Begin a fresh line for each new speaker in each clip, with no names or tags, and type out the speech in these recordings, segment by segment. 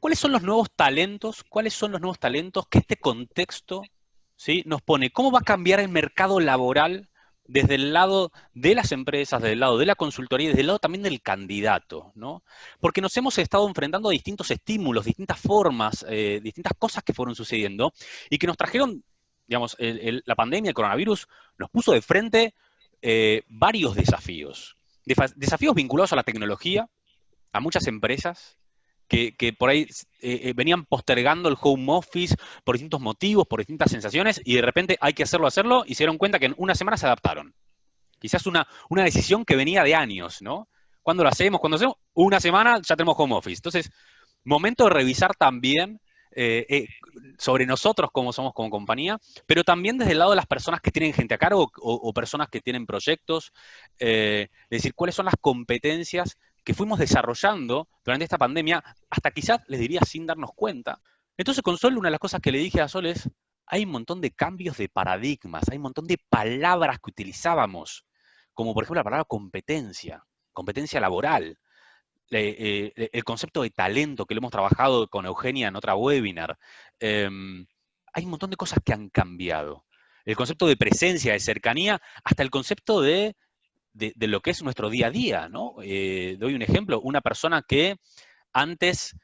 ¿cuáles son los nuevos talentos? ¿Cuáles son los nuevos talentos que este contexto, ¿sí?, nos pone? ¿Cómo va a cambiar el mercado laboral desde el lado de las empresas, desde el lado de la consultoría y desde el lado también del candidato, ¿no? Porque nos hemos estado enfrentando a distintos estímulos, distintas formas, distintas cosas que fueron sucediendo y que nos trajeron, digamos, la pandemia, el coronavirus, nos puso de frente varios desafíos. Desafíos vinculados a la tecnología, a muchas empresas que por ahí venían postergando el home office por distintos motivos, por distintas sensaciones, y de repente hay que hacerlo, y se dieron cuenta que en una semana se adaptaron. Quizás una decisión que venía de años, ¿no? ¿Cuándo lo hacemos? Cuando hacemos, una semana ya tenemos home office. Entonces, momento de revisar también eh, eh, sobre nosotros cómo somos como compañía, pero también desde el lado de las personas que tienen gente a cargo o personas que tienen proyectos, es decir, cuáles son las competencias que fuimos desarrollando durante esta pandemia, hasta quizás les diría sin darnos cuenta. Entonces con Sol, una de las cosas que le dije a Sol es, hay un montón de cambios de paradigmas, hay un montón de palabras que utilizábamos, como por ejemplo la palabra competencia, competencia laboral, el concepto de talento que lo hemos trabajado con Eugenia en otra webinar. Hay un montón de cosas que han cambiado. El concepto de presencia, de cercanía, hasta el concepto de lo que es nuestro día a día, ¿no? Doy un ejemplo, una persona que antes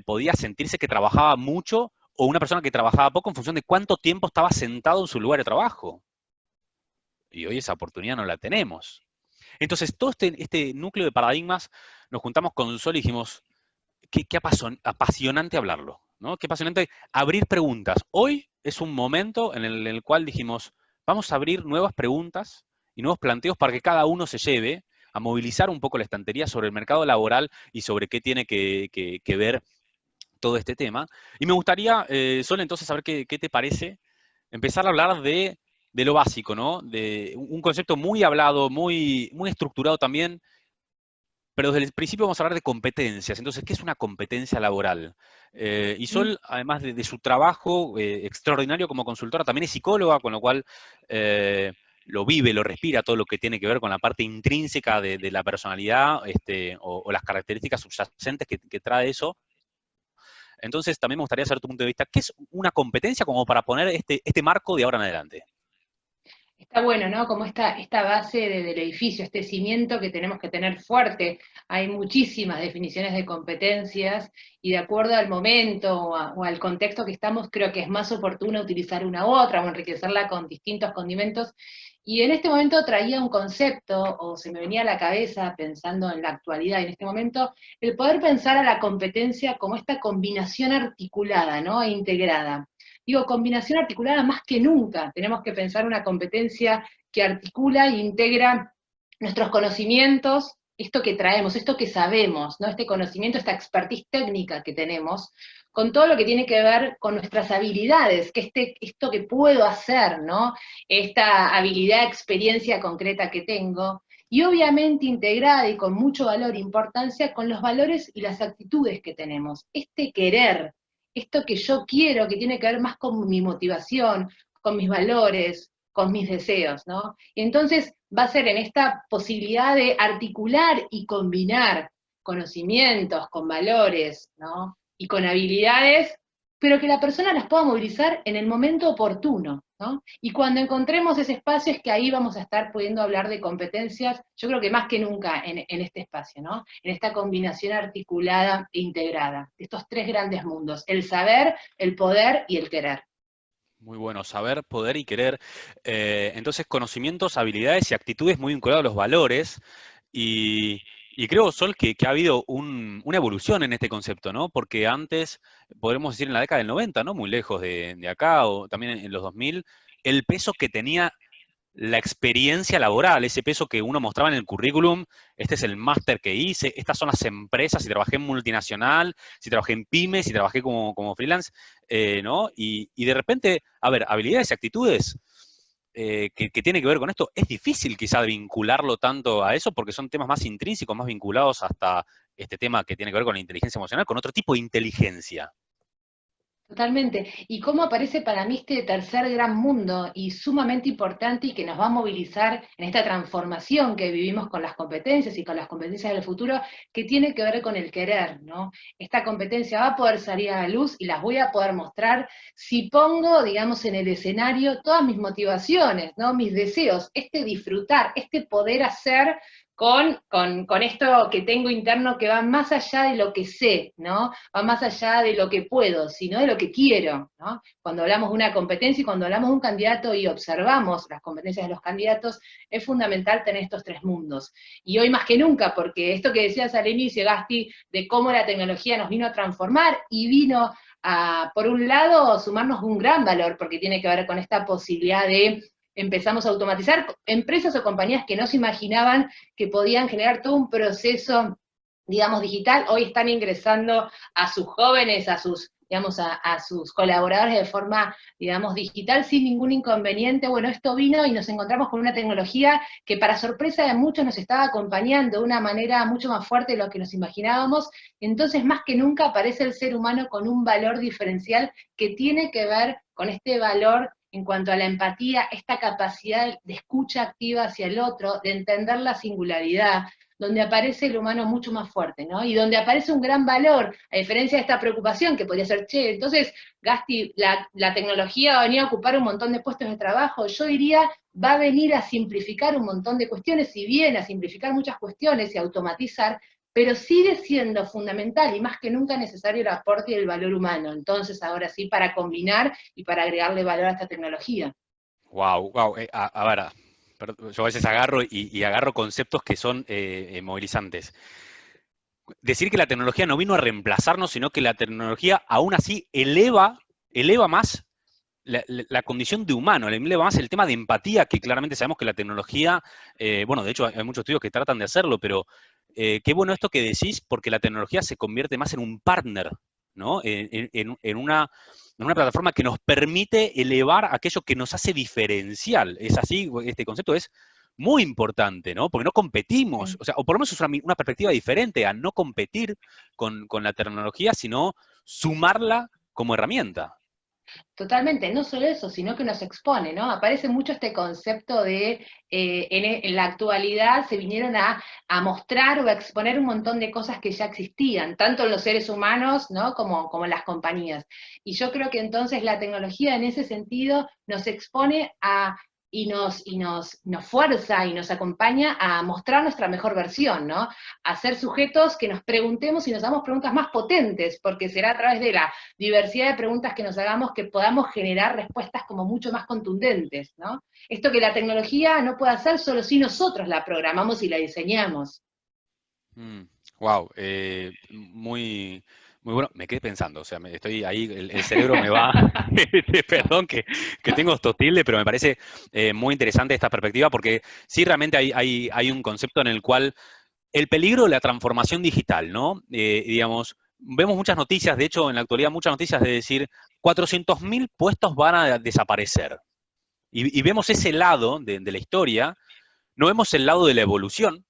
podía sentirse que trabajaba mucho o una persona que trabajaba poco en función de cuánto tiempo estaba sentado en su lugar de trabajo. Y hoy esa oportunidad no la tenemos. Entonces, todo este núcleo de paradigmas, nos juntamos con Sol y dijimos, qué apasionante hablarlo, ¿no? Qué apasionante abrir preguntas. Hoy es un momento en el cual dijimos, vamos a abrir nuevas preguntas y nuevos planteos para que cada uno se lleve a movilizar un poco la estantería sobre el mercado laboral y sobre qué tiene que ver todo este tema. Y me gustaría, Sol, entonces, saber qué te parece empezar a hablar de lo básico, ¿no? De un concepto muy hablado, muy estructurado también, pero desde el principio vamos a hablar de competencias. Entonces, ¿qué es una competencia laboral? Y
Mm.
Sol, además de su trabajo extraordinario como consultora, también es psicóloga, con lo cual lo vive, lo respira, todo lo que tiene que ver con la parte intrínseca de la personalidad o las características subyacentes que trae eso. Entonces, también me gustaría saber tu punto de vista. ¿Qué es una competencia como para poner este marco de ahora en adelante?
Está bueno, ¿no? Como esta base del edificio, este cimiento que tenemos que tener fuerte. Hay muchísimas definiciones de competencias y de acuerdo al momento o al contexto que estamos, creo que es más oportuno utilizar una u otra o enriquecerla con distintos condimentos. Y en este momento traía un concepto, o se me venía a la cabeza pensando en la actualidad, en este momento, el poder pensar a la competencia como esta combinación articulada, ¿no? E integrada. Digo, combinación articulada más que nunca. Tenemos que pensar una competencia que articula e integra nuestros conocimientos, esto que traemos, esto que sabemos, ¿no? Este conocimiento, esta expertise técnica que tenemos, con todo lo que tiene que ver con nuestras habilidades, que esto que puedo hacer, ¿no? Esta habilidad, experiencia concreta que tengo, y obviamente integrada y con mucho valor e importancia con los valores y las actitudes que tenemos. Este querer, esto que yo quiero, que tiene que ver más con mi motivación, con mis valores, con mis deseos, ¿no? Y entonces va a ser en esta posibilidad de articular y combinar conocimientos con valores, ¿no? Y con habilidades, pero que la persona las pueda movilizar en el momento oportuno, ¿no? Y cuando encontremos ese espacio es que ahí vamos a estar pudiendo hablar de competencias, yo creo que más que nunca en este espacio, ¿no? En esta combinación articulada e integrada, de estos tres grandes mundos, el saber, el poder y el querer.
Muy bueno, saber, poder y querer. Entonces, conocimientos, habilidades y actitudes muy vinculados a los valores. Y, y creo, Sol, que ha habido una evolución en este concepto, ¿no? Porque antes, podemos decir en la década del 90, ¿no? Muy lejos de acá, o también en los 2000, el peso que tenía la experiencia laboral, ese peso que uno mostraba en el currículum, este es el máster que hice, estas son las empresas, si trabajé en multinacional, si trabajé en pymes, si trabajé como freelance, ¿no? Y de repente, a ver, habilidades y actitudes que tiene que ver con esto, es difícil quizá vincularlo tanto a eso porque son temas más intrínsecos, más vinculados hasta este tema que tiene que ver con la inteligencia emocional, con otro tipo de inteligencia.
Totalmente. Y cómo aparece para mí este tercer gran mundo y sumamente importante y que nos va a movilizar en esta transformación que vivimos con las competencias y con las competencias del futuro, que tiene que ver con el querer, ¿no? Esta competencia va a poder salir a la luz y las voy a poder mostrar si pongo, digamos, en el escenario todas mis motivaciones, ¿no? Mis deseos, este disfrutar, este poder hacer con esto que tengo interno que va más allá de lo que sé, ¿no? Va más allá de lo que puedo, sino de lo que quiero, ¿no? Cuando hablamos de una competencia y cuando hablamos de un candidato y observamos las competencias de los candidatos, es fundamental tener estos tres mundos. Y hoy más que nunca, porque esto que decías al inicio, Gasti, de cómo la tecnología nos vino a transformar y vino a, por un lado, sumarnos un gran valor, porque tiene que ver con esta posibilidad de empezamos a automatizar empresas o compañías que no se imaginaban que podían generar todo un proceso, digamos, digital, hoy están ingresando a sus jóvenes, a sus, digamos, a sus colaboradores de forma, digamos, digital sin ningún inconveniente. Bueno, esto vino y nos encontramos con una tecnología que para sorpresa de muchos nos estaba acompañando de una manera mucho más fuerte de lo que nos imaginábamos. Entonces, más que nunca aparece el ser humano con un valor diferencial que tiene que ver con este valor en cuanto a la empatía, esta capacidad de escucha activa hacia el otro, de entender la singularidad, donde aparece el humano mucho más fuerte, ¿no? Y donde aparece un gran valor, a diferencia de esta preocupación que podría ser, che, entonces, Gasti, la tecnología va a venir a ocupar un montón de puestos de trabajo, yo diría, va a venir a simplificar un montón de cuestiones, si bien a simplificar muchas cuestiones y automatizar, pero sigue siendo fundamental y más que nunca necesario el aporte y el valor humano. Entonces, ahora sí, para combinar y para agregarle valor a esta tecnología.
Wow, wow. A ver, yo a veces agarro y agarro conceptos que son movilizantes. Decir que la tecnología no vino a reemplazarnos, sino que la tecnología aún así eleva más la condición de humano, eleva más el tema de empatía, que claramente sabemos que la tecnología, bueno, de hecho hay muchos estudios que tratan de hacerlo, pero qué bueno esto que decís, porque la tecnología se convierte más en un partner, ¿no? En una plataforma que nos permite elevar aquello que nos hace diferencial. Es así, este concepto es muy importante, ¿no? Porque no competimos,
Sí.
o sea, o por lo menos es una perspectiva diferente a no competir con la tecnología, sino sumarla como herramienta.
Totalmente, no solo eso, sino que nos expone, ¿no? Aparece mucho este concepto de, en la actualidad se vinieron a mostrar o a exponer un montón de cosas que ya existían, tanto en los seres humanos, ¿no? Como en las compañías. Y yo creo que entonces la tecnología en ese sentido nos expone a nos fuerza y nos acompaña a mostrar nuestra mejor versión, ¿no? A ser sujetos que nos preguntemos y nos damos preguntas más potentes, porque será a través de la diversidad de preguntas que nos hagamos que podamos generar respuestas como mucho más contundentes, ¿no? Esto que la tecnología no puede hacer solo si nosotros la programamos y la diseñamos.
Wow, muy, muy bueno. Me quedé pensando, o sea, estoy ahí, el cerebro me va, perdón que tengo estos tildes, pero me parece muy interesante esta perspectiva porque sí realmente hay un concepto en el cual el peligro de la transformación digital, ¿no? Digamos, vemos muchas noticias, de hecho, en la actualidad muchas noticias de decir 400.000 puestos van a desaparecer. Y vemos ese lado de la historia, no vemos el lado de la evolución,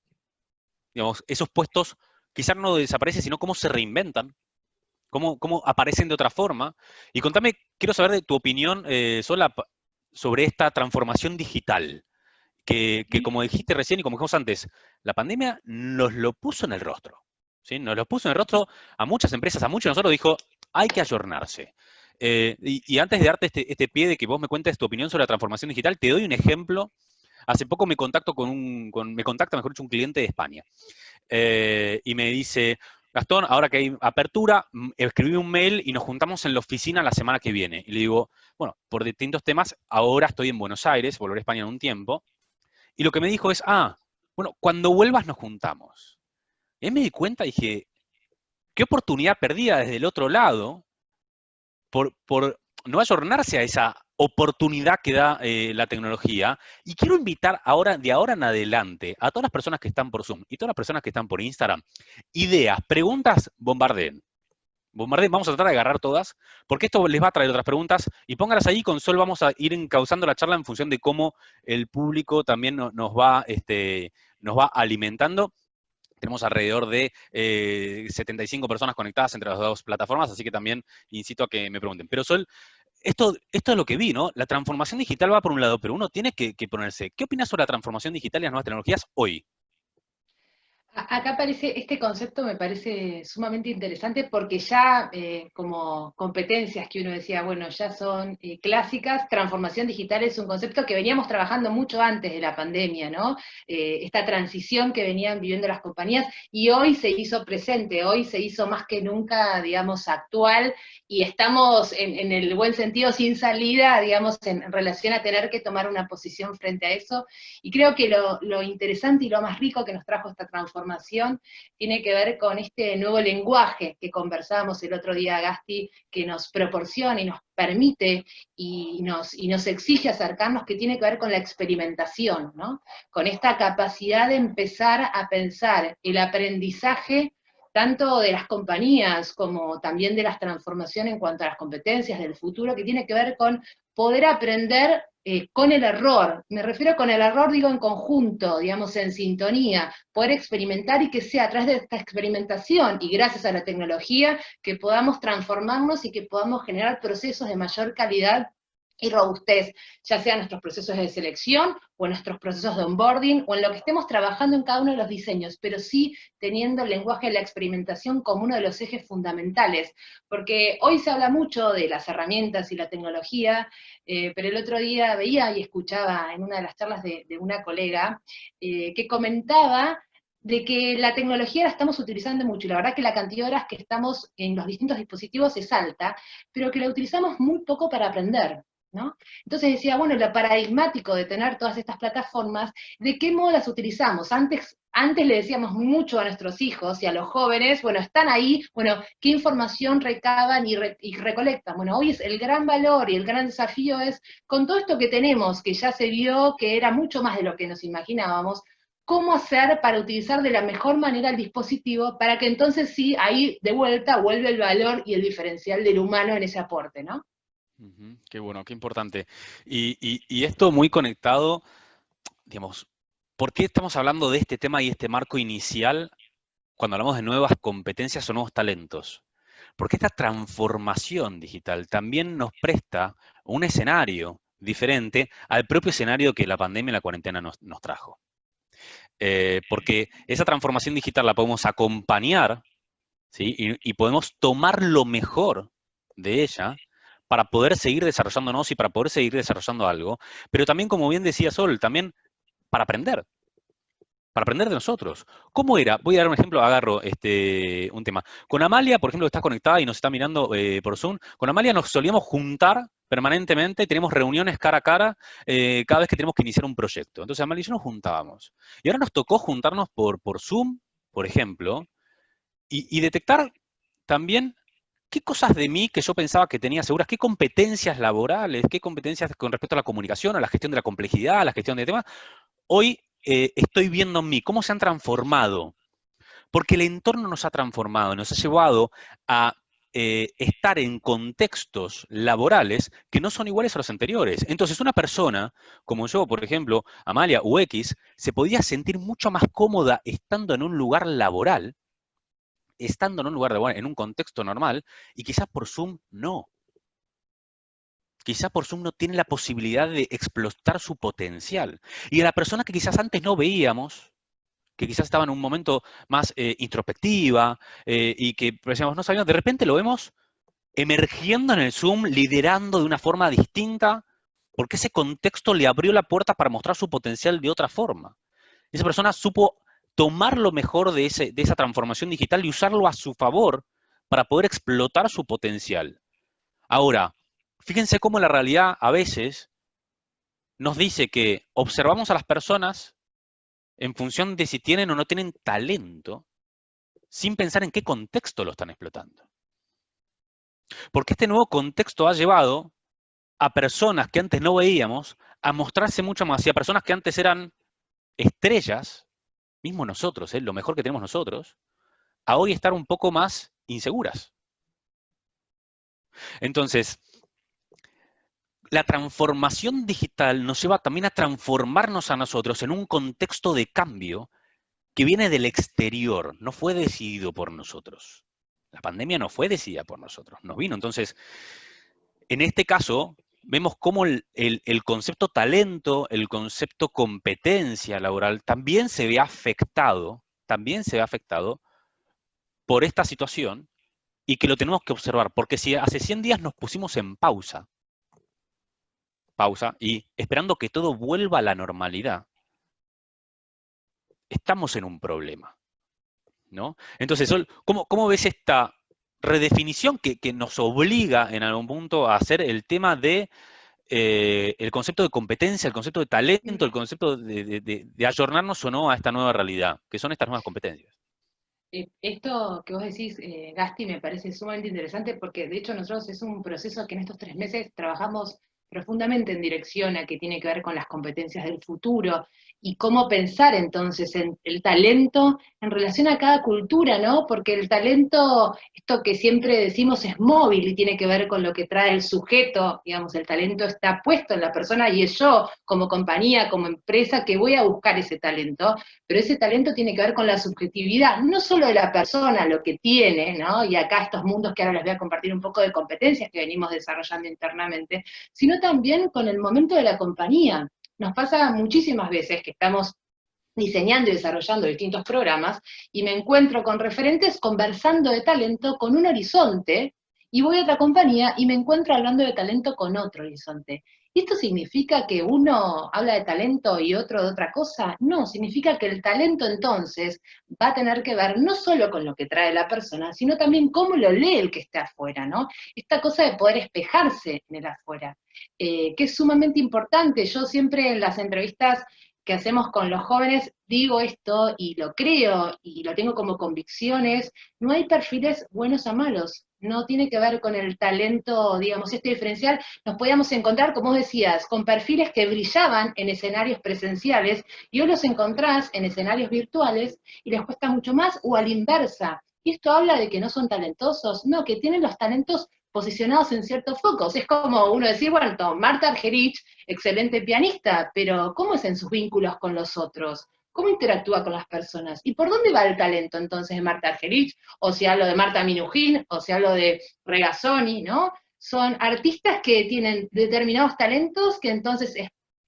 digamos, esos puestos quizás no desaparecen, sino cómo se reinventan, cómo aparecen de otra forma. Y contame, quiero saber de tu opinión, Sola, sobre esta transformación digital, que como dijiste recién y como dijimos antes, la pandemia nos lo puso en el rostro. ¿Sí? Nos lo puso en el rostro a muchas empresas, a muchos de nosotros dijo, hay que ayornarse. Y antes de darte este pie de que vos me cuentes tu opinión sobre la transformación digital, te doy un ejemplo. Hace poco me contacto me contacta, mejor dicho, un cliente de España. Y me dice, Gastón, ahora que hay apertura, escribí un mail y nos juntamos en la oficina la semana que viene. Y le digo, bueno, por distintos temas, ahora estoy en Buenos Aires, volveré a España en un tiempo. Y lo que me dijo es, bueno, cuando vuelvas nos juntamos. Y ahí me di cuenta y dije, qué oportunidad perdida desde el otro lado por no ayornarse a esa oportunidad que da la tecnología. Y quiero invitar ahora, de ahora en adelante, a todas las personas que están por Zoom y todas las personas que están por Instagram, ideas, preguntas, bombardeen. Bombardeen, vamos a tratar de agarrar todas, porque esto les va a traer otras preguntas, y póngalas ahí, con Sol vamos a ir encauzando la charla en función de cómo el público también nos va alimentando. Tenemos alrededor de 75 personas conectadas entre las dos plataformas, así que también incito a que me pregunten. Pero Sol, esto es lo que vi, ¿no? La transformación digital va por un lado, pero uno tiene que ponerse, ¿qué opinas sobre la transformación digital y las nuevas tecnologías hoy?
Acá aparece, este concepto me parece sumamente interesante porque ya como competencias que uno decía, bueno, ya son clásicas, transformación digital es un concepto que veníamos trabajando mucho antes de la pandemia, ¿no? Esta transición que venían viviendo las compañías y hoy se hizo presente, hoy se hizo más que nunca, digamos, actual y estamos en el buen sentido sin salida, digamos, en relación a tener que tomar una posición frente a eso. Y creo que lo interesante y lo más rico que nos trajo esta transformación tiene que ver con este nuevo lenguaje que conversábamos el otro día, Gasti, que nos proporciona y nos permite y nos exige acercarnos, que tiene que ver con la experimentación, ¿no? Con esta capacidad de empezar a pensar el aprendizaje tanto de las compañías como también de las transformaciones en cuanto a las competencias del futuro, que tiene que ver con poder aprender con el error. Me refiero con el error, digo, en conjunto, digamos, en sintonía, poder experimentar y que sea a través de esta experimentación y gracias a la tecnología que podamos transformarnos y que podamos generar procesos de mayor calidad y robustez, ya sean nuestros procesos de selección o en nuestros procesos de onboarding o en lo que estemos trabajando en cada uno de los diseños, pero sí teniendo el lenguaje de la experimentación como uno de los ejes fundamentales, porque hoy se habla mucho de las herramientas y la tecnología, pero el otro día veía y escuchaba en una de las charlas de una colega que comentaba de que la tecnología la estamos utilizando mucho, y la verdad que la cantidad de horas que estamos en los distintos dispositivos es alta, pero que la utilizamos muy poco para aprender, ¿no? Entonces decía, bueno, lo paradigmático de tener todas estas plataformas, ¿de qué modo las utilizamos? Antes le decíamos mucho a nuestros hijos y a los jóvenes, bueno, están ahí, bueno, ¿qué información recaban y recolectan? Bueno, hoy es el gran valor y el gran desafío es, con todo esto que tenemos, que ya se vio que era mucho más de lo que nos imaginábamos, ¿cómo hacer para utilizar de la mejor manera el dispositivo para que entonces sí, ahí de vuelta vuelve el valor y el diferencial del humano en ese aporte, ¿no?
Ujú, qué bueno, qué importante. Y esto muy conectado, digamos, ¿por qué estamos hablando de este tema y este marco inicial cuando hablamos de nuevas competencias o nuevos talentos? Porque esta transformación digital también nos presta un escenario diferente al propio escenario que la pandemia y la cuarentena nos trajo. Porque esa transformación digital la podemos acompañar, ¿sí? Y podemos tomar lo mejor de ella para poder seguir desarrollándonos y para poder seguir desarrollando algo, pero también, como bien decía Sol, también para aprender de nosotros. ¿Cómo era? Voy a dar un ejemplo, agarro un tema. Con Amalia, por ejemplo, que está conectada y nos está mirando por Zoom, con Amalia nos solíamos juntar permanentemente, tenemos reuniones cara a cara cada vez que tenemos que iniciar un proyecto. Entonces Amalia y yo nos juntábamos. Y ahora nos tocó juntarnos por Zoom, por ejemplo, y detectar también qué cosas de mí que yo pensaba que tenía seguras, qué competencias laborales, qué competencias con respecto a la comunicación, a la gestión de la complejidad, a la gestión de temas, hoy estoy viendo en mí, cómo se han transformado, porque el entorno nos ha transformado, nos ha llevado a estar en contextos laborales que no son iguales a los anteriores. Entonces, una persona como yo, por ejemplo, Amalia u X, se podía sentir mucho más cómoda estando en un lugar laboral, estando en un lugar laboral, en un contexto normal, y quizás por Zoom no. Quizás por Zoom no tiene la posibilidad de explotar su potencial. Y a la persona que quizás antes no veíamos, que quizás estaba en un momento más introspectiva y que decíamos, no sabíamos, de repente lo vemos emergiendo en el Zoom, liderando de una forma distinta, porque ese contexto le abrió la puerta para mostrar su potencial de otra forma. Esa persona supo tomar lo mejor de esa transformación digital y usarlo a su favor para poder explotar su potencial. Ahora, fíjense cómo la realidad a veces nos dice que observamos a las personas en función de si tienen o no tienen talento, sin pensar en qué contexto lo están explotando. Porque este nuevo contexto ha llevado a personas que antes no veíamos a mostrarse mucho más, y a personas que antes eran estrellas, mismo nosotros, lo mejor que tenemos nosotros, a hoy estar un poco más inseguras. Entonces, la transformación digital nos lleva también a transformarnos a nosotros en un contexto de cambio que viene del exterior, no fue decidido por nosotros. La pandemia no fue decidida por nosotros, nos vino. Entonces, en este caso, vemos cómo el concepto talento, el concepto competencia laboral también se ve afectado por esta situación y que lo tenemos que observar, porque si hace 100 días nos pusimos en pausa, y esperando que todo vuelva a la normalidad, estamos en un problema, ¿no? Entonces, Sol, ¿cómo ves esta redefinición que nos obliga en algún punto a hacer el tema de el concepto de competencia, el concepto de talento, el concepto de ayornarnos o no a esta nueva realidad, que son estas nuevas competencias?
Esto que vos decís, Gasti, me parece sumamente interesante porque de hecho nosotros es un proceso que en estos 3 meses trabajamos profundamente en dirección a que tiene que ver con las competencias del futuro y cómo pensar entonces en el talento en relación a cada cultura, ¿no? Porque el talento, esto que siempre decimos es móvil y tiene que ver con lo que trae el sujeto, digamos, el talento está puesto en la persona y es yo como compañía, como empresa, que voy a buscar ese talento, pero ese talento tiene que ver con la subjetividad, no solo de la persona, lo que tiene, ¿no? Y acá estos mundos que ahora les voy a compartir un poco de competencias que venimos desarrollando internamente, sino también con el momento de la compañía. Nos pasa muchísimas veces que estamos diseñando y desarrollando distintos programas y me encuentro con referentes conversando de talento con un horizonte y voy a otra compañía y me encuentro hablando de talento con otro horizonte. ¿Y esto significa que uno habla de talento y otro de otra cosa? No, significa que el talento entonces va a tener que ver no solo con lo que trae la persona, sino también cómo lo lee el que está afuera, ¿no? Esta cosa de poder espejarse en el afuera, que es sumamente importante. Yo siempre en las entrevistas que hacemos con los jóvenes, digo esto y lo creo y lo tengo como convicciones, no hay perfiles buenos o malos, no tiene que ver con el talento, digamos, este diferencial, nos podíamos encontrar, como vos decías, con perfiles que brillaban en escenarios presenciales y hoy los encontrás en escenarios virtuales y les cuesta mucho más o a la inversa. ¿Y esto habla de que no son talentosos? No, que tienen los talentos posicionados en ciertos focos. Es como uno decir, bueno, Marta Argerich, excelente pianista, pero ¿cómo es en sus vínculos con los otros? ¿Cómo interactúa con las personas? ¿Y por dónde va el talento entonces de Marta Argerich? O si hablo de Marta Minujín, o si hablo de Regazzoni, ¿no? Son artistas que tienen determinados talentos que entonces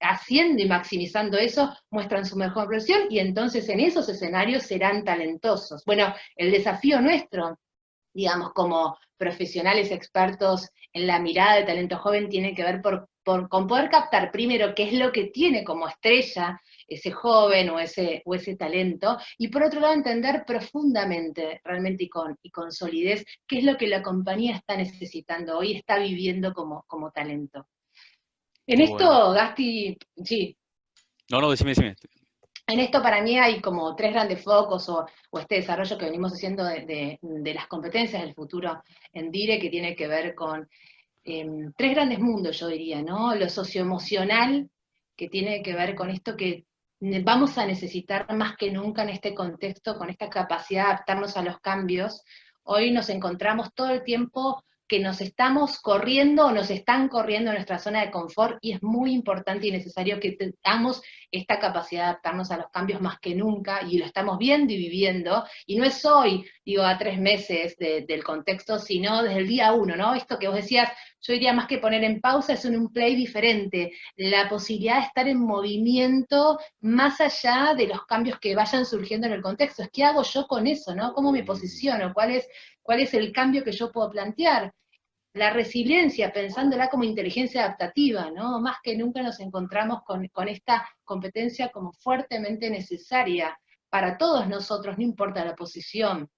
haciendo y maximizando eso, muestran su mejor versión y entonces en esos escenarios serán talentosos. Bueno, el desafío nuestro, digamos, como profesionales expertos en la mirada de talento joven, tiene que ver con poder captar primero qué es lo que tiene como estrella ese joven o ese talento, y por otro lado entender profundamente, realmente y con solidez, qué es lo que la compañía está necesitando hoy, está viviendo como talento. En
Qué bueno.
esto, Gasti, sí,
No, decime.
en esto para mí hay como 3 grandes focos o este desarrollo que venimos haciendo de las competencias del futuro en DIRE, que tiene que ver con 3 grandes mundos, yo diría, ¿no? Lo socioemocional, que tiene que ver con esto que vamos a necesitar más que nunca en este contexto, con esta capacidad de adaptarnos a los cambios. Hoy nos encontramos todo el tiempo que nos estamos corriendo o nos están corriendo en nuestra zona de confort y es muy importante y necesario que tengamos esta capacidad de adaptarnos a los cambios más que nunca y lo estamos viendo y viviendo y no es hoy, digo, a 3 meses del contexto, sino desde el día uno, ¿no? Esto que vos decías, yo diría más que poner en pausa, es un play diferente, la posibilidad de estar en movimiento más allá de los cambios que vayan surgiendo en el contexto. Es qué hago yo con eso, ¿no? ¿Cómo me posiciono? ¿Cuál es el cambio que yo puedo plantear? La resiliencia, pensándola como inteligencia adaptativa, ¿no? Más que nunca nos encontramos con esta competencia como fuertemente necesaria para todos nosotros, no importa la posición.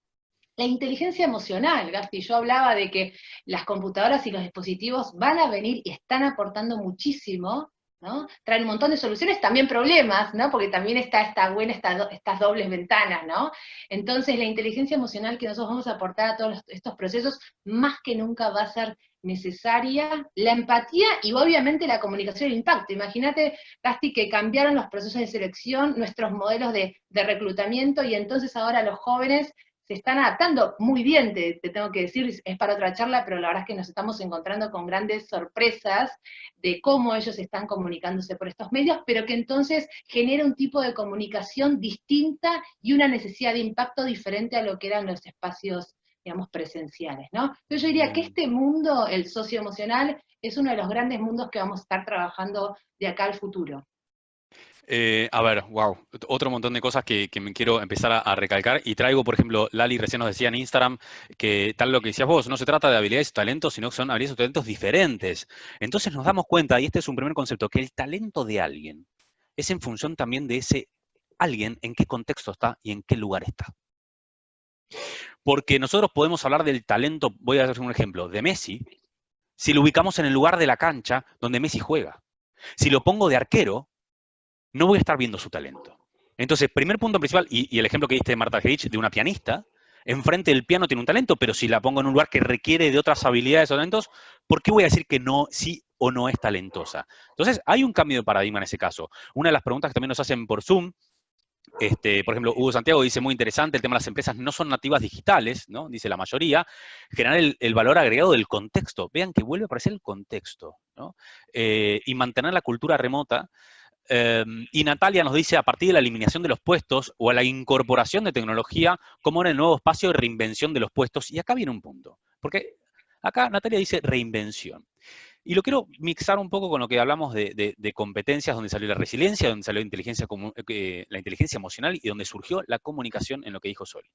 La inteligencia emocional, Gasti, yo hablaba de que las computadoras y los dispositivos van a venir y están aportando muchísimo, ¿no? Traen un montón de soluciones, también problemas, ¿no? Porque también está estas dobles ventanas, ¿no? Entonces la inteligencia emocional que nosotros vamos a aportar a todos estos procesos, más que nunca va a ser necesaria, la empatía y obviamente la comunicación y el impacto. Imagínate, Gasti, que cambiaron los procesos de selección, nuestros modelos de reclutamiento, y entonces ahora los jóvenes se están adaptando muy bien, te tengo que decir, es para otra charla, pero la verdad es que nos estamos encontrando con grandes sorpresas de cómo ellos están comunicándose por estos medios, pero que entonces genera un tipo de comunicación distinta y una necesidad de impacto diferente a lo que eran los espacios, digamos, presenciales, ¿no? Pero yo diría que
Mm.
este mundo, el socioemocional, es uno de los grandes mundos que vamos a estar trabajando de acá al futuro.
A ver, wow, otro montón de cosas que me quiero empezar a recalcar y traigo, por ejemplo, Lali recién nos decía en Instagram que tal lo que decías vos, no se trata de habilidades o talentos, sino que son habilidades o talentos diferentes. Entonces nos damos cuenta, y este es un primer concepto, que el talento de alguien es en función también de ese alguien en qué contexto está y en qué lugar está. Porque nosotros podemos hablar del talento, voy a hacer un ejemplo, de Messi, si lo ubicamos en el lugar de la cancha donde Messi juega. Si lo pongo de arquero, no voy a estar viendo su talento. Entonces, primer punto principal, y el ejemplo que diste de Marta Argerich, de una pianista, enfrente del piano tiene un talento, pero si la pongo en un lugar que requiere de otras habilidades o talentos, ¿por qué voy a decir que no, sí o no es talentosa? Entonces, hay un cambio de paradigma en ese caso. Una de las preguntas que también nos hacen por Zoom, por ejemplo, Hugo Santiago dice muy interesante, el tema de las empresas no son nativas digitales, ¿no? Dice la mayoría, generar el valor agregado del contexto. Vean que vuelve a aparecer el contexto, ¿no? Y mantener la cultura remota. Y Natalia nos dice, a partir de la eliminación de los puestos o a la incorporación de tecnología, como en el nuevo espacio de reinvención de los puestos. Y acá viene un punto, porque acá Natalia dice reinvención. Y lo quiero mixar un poco con lo que hablamos de competencias, donde salió la resiliencia, donde salió la inteligencia emocional y donde surgió la comunicación en lo que dijo Sol.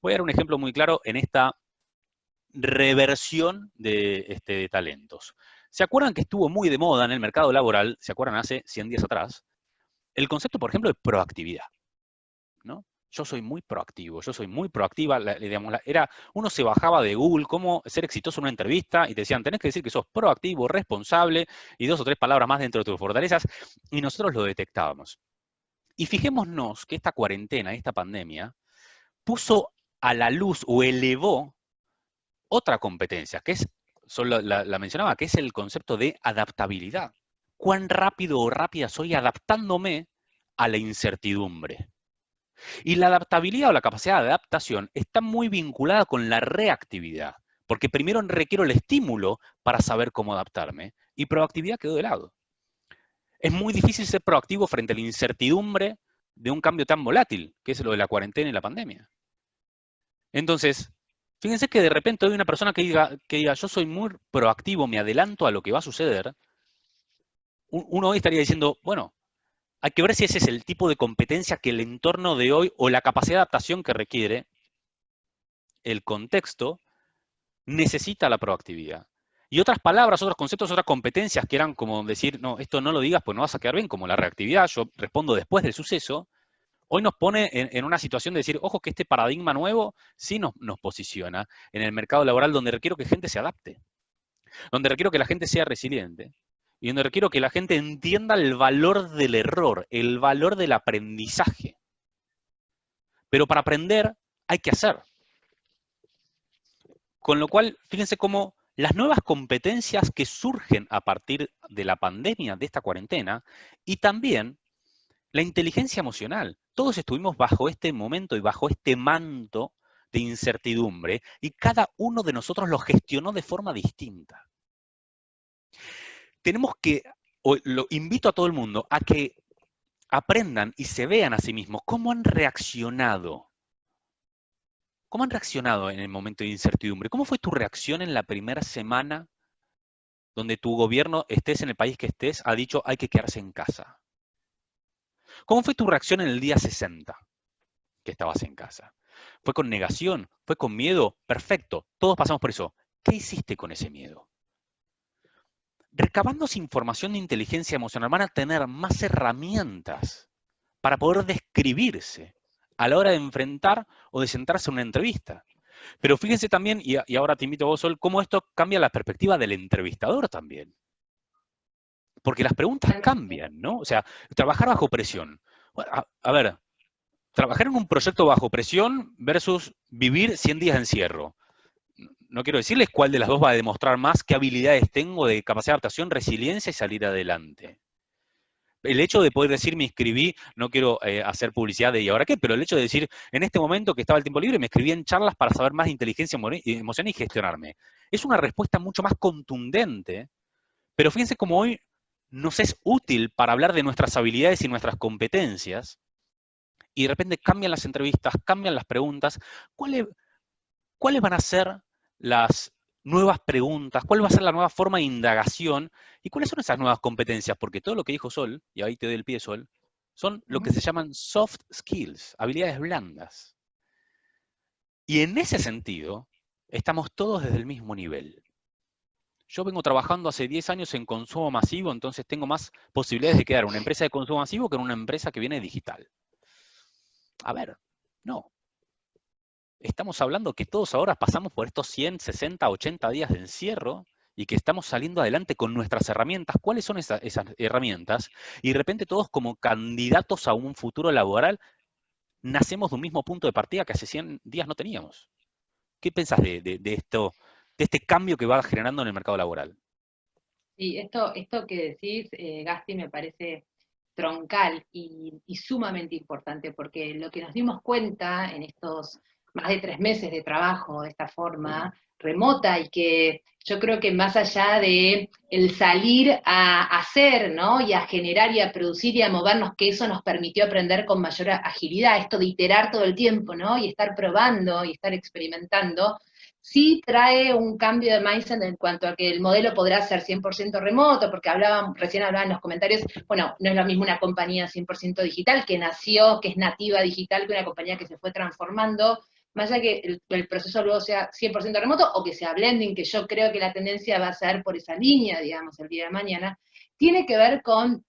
Voy a dar un ejemplo muy claro en esta reversión de talentos. ¿Se acuerdan que estuvo muy de moda en el mercado laboral, se acuerdan hace 100 días atrás, el concepto, por ejemplo, de proactividad, ¿no? Yo soy muy proactivo, yo soy muy proactiva, digamos, uno se bajaba de Google cómo ser exitoso en una entrevista y te decían, tenés que decir que sos proactivo, responsable y 2 o 3 palabras más dentro de tus fortalezas, y nosotros lo detectábamos. Y fijémonos que esta cuarentena, esta pandemia, puso a la luz o elevó otra competencia, que es, solo la mencionaba, que es el concepto de adaptabilidad. ¿Cuán rápido o rápida soy adaptándome a la incertidumbre? Y la adaptabilidad o la capacidad de adaptación está muy vinculada con la reactividad, porque primero requiero el estímulo para saber cómo adaptarme, y proactividad quedó de lado. Es muy difícil ser proactivo frente a la incertidumbre de un cambio tan volátil, que es lo de la cuarentena y la pandemia. Entonces, fíjense que de repente hay una persona que diga, yo soy muy proactivo, me adelanto a lo que va a suceder. Uno hoy estaría diciendo, bueno, hay que ver si ese es el tipo de competencia que el entorno de hoy o la capacidad de adaptación que requiere el contexto necesita la proactividad. Y otras palabras, otros conceptos, otras competencias que eran como decir, no, esto no lo digas pues no vas a quedar bien, como la reactividad, yo respondo después del suceso, hoy nos pone en una situación de decir, ojo que este paradigma nuevo sí nos posiciona en el mercado laboral donde requiero que gente se adapte, donde requiero que la gente sea resiliente y donde requiero que la gente entienda el valor del error, el valor del aprendizaje. Pero para aprender hay que hacer. Con lo cual, fíjense cómo las nuevas competencias que surgen a partir de la pandemia, de esta cuarentena, y también la inteligencia emocional. Todos estuvimos bajo este momento y bajo este manto de incertidumbre y cada uno de nosotros lo gestionó de forma distinta. Tenemos que, o lo invito a todo el mundo a que aprendan y se vean a sí mismos cómo han reaccionado. ¿Cómo han reaccionado en el momento de incertidumbre? ¿Cómo fue tu reacción en la primera semana donde tu gobierno, estés en el país que estés, ha dicho hay que quedarse en casa? ¿Cómo fue tu reacción en el día 60 que estabas en casa? ¿Fue con negación? ¿Fue con miedo? Perfecto, todos pasamos por eso. ¿Qué hiciste con ese miedo? Recabando esa información de inteligencia emocional, van a tener más herramientas para poder describirse a la hora de enfrentar o de sentarse en una entrevista. Pero fíjense también, y ahora te invito a vos, Sol, cómo esto cambia la perspectiva del entrevistador también. Porque las preguntas cambian, ¿no? O sea, trabajar bajo presión. A ver, trabajar en un proyecto bajo presión versus vivir 100 días de encierro. No quiero decirles cuál de las dos va a demostrar más qué habilidades tengo de capacidad de adaptación, resiliencia y salir adelante. el hecho de poder decir me inscribí, no quiero hacer publicidad de y ahora qué, pero el hecho de decir, en este momento que estaba el tiempo libre, me inscribí en charlas para saber más de inteligencia emocional y gestionarme. Es una respuesta mucho más contundente, pero fíjense cómo hoy nos es útil para hablar de nuestras habilidades y nuestras competencias, y de repente cambian las entrevistas, cambian las preguntas. ¿Cuáles, cuáles van a ser las nuevas preguntas? ¿Cuál va a ser la nueva forma de indagación? ¿Y cuáles son esas nuevas competencias? Porque todo lo que dijo Sol, y ahí te doy el pie, Sol, son lo que se llaman soft skills, habilidades blandas. Y en ese sentido, estamos todos desde el mismo nivel. Yo vengo trabajando hace 10 años en consumo masivo, entonces tengo más posibilidades de quedar en una empresa de consumo masivo que en una empresa que viene digital. A ver, no. Estamos hablando que todos ahora pasamos por estos 100, 60, 80 días de encierro y que estamos saliendo adelante con nuestras herramientas. ¿Cuáles son esas herramientas? Y de repente todos como candidatos a un futuro laboral nacemos de un mismo punto de partida que hace 100 días no teníamos. ¿Qué pensás de esto, de este cambio que va generando en el mercado laboral?
Sí, esto que decís, Gasti, me parece troncal y sumamente importante, porque lo que nos dimos cuenta en estos más de 3 meses de trabajo de esta forma remota, y que yo creo que más allá de el salir a hacer, ¿no? Y a generar y a producir y a movernos, que eso nos permitió aprender con mayor agilidad, esto de iterar todo el tiempo, ¿no? Y estar probando y estar experimentando, sí trae un cambio de mindset en cuanto a que el modelo podrá ser 100% remoto, porque recién hablaban en los comentarios, bueno, no es lo mismo una compañía 100% digital que nació, que es nativa digital, que una compañía que se fue transformando, más allá que el proceso luego sea 100% remoto o que sea blending, que yo creo que la tendencia va a ser por esa línea, digamos, el día de mañana, tiene que ver con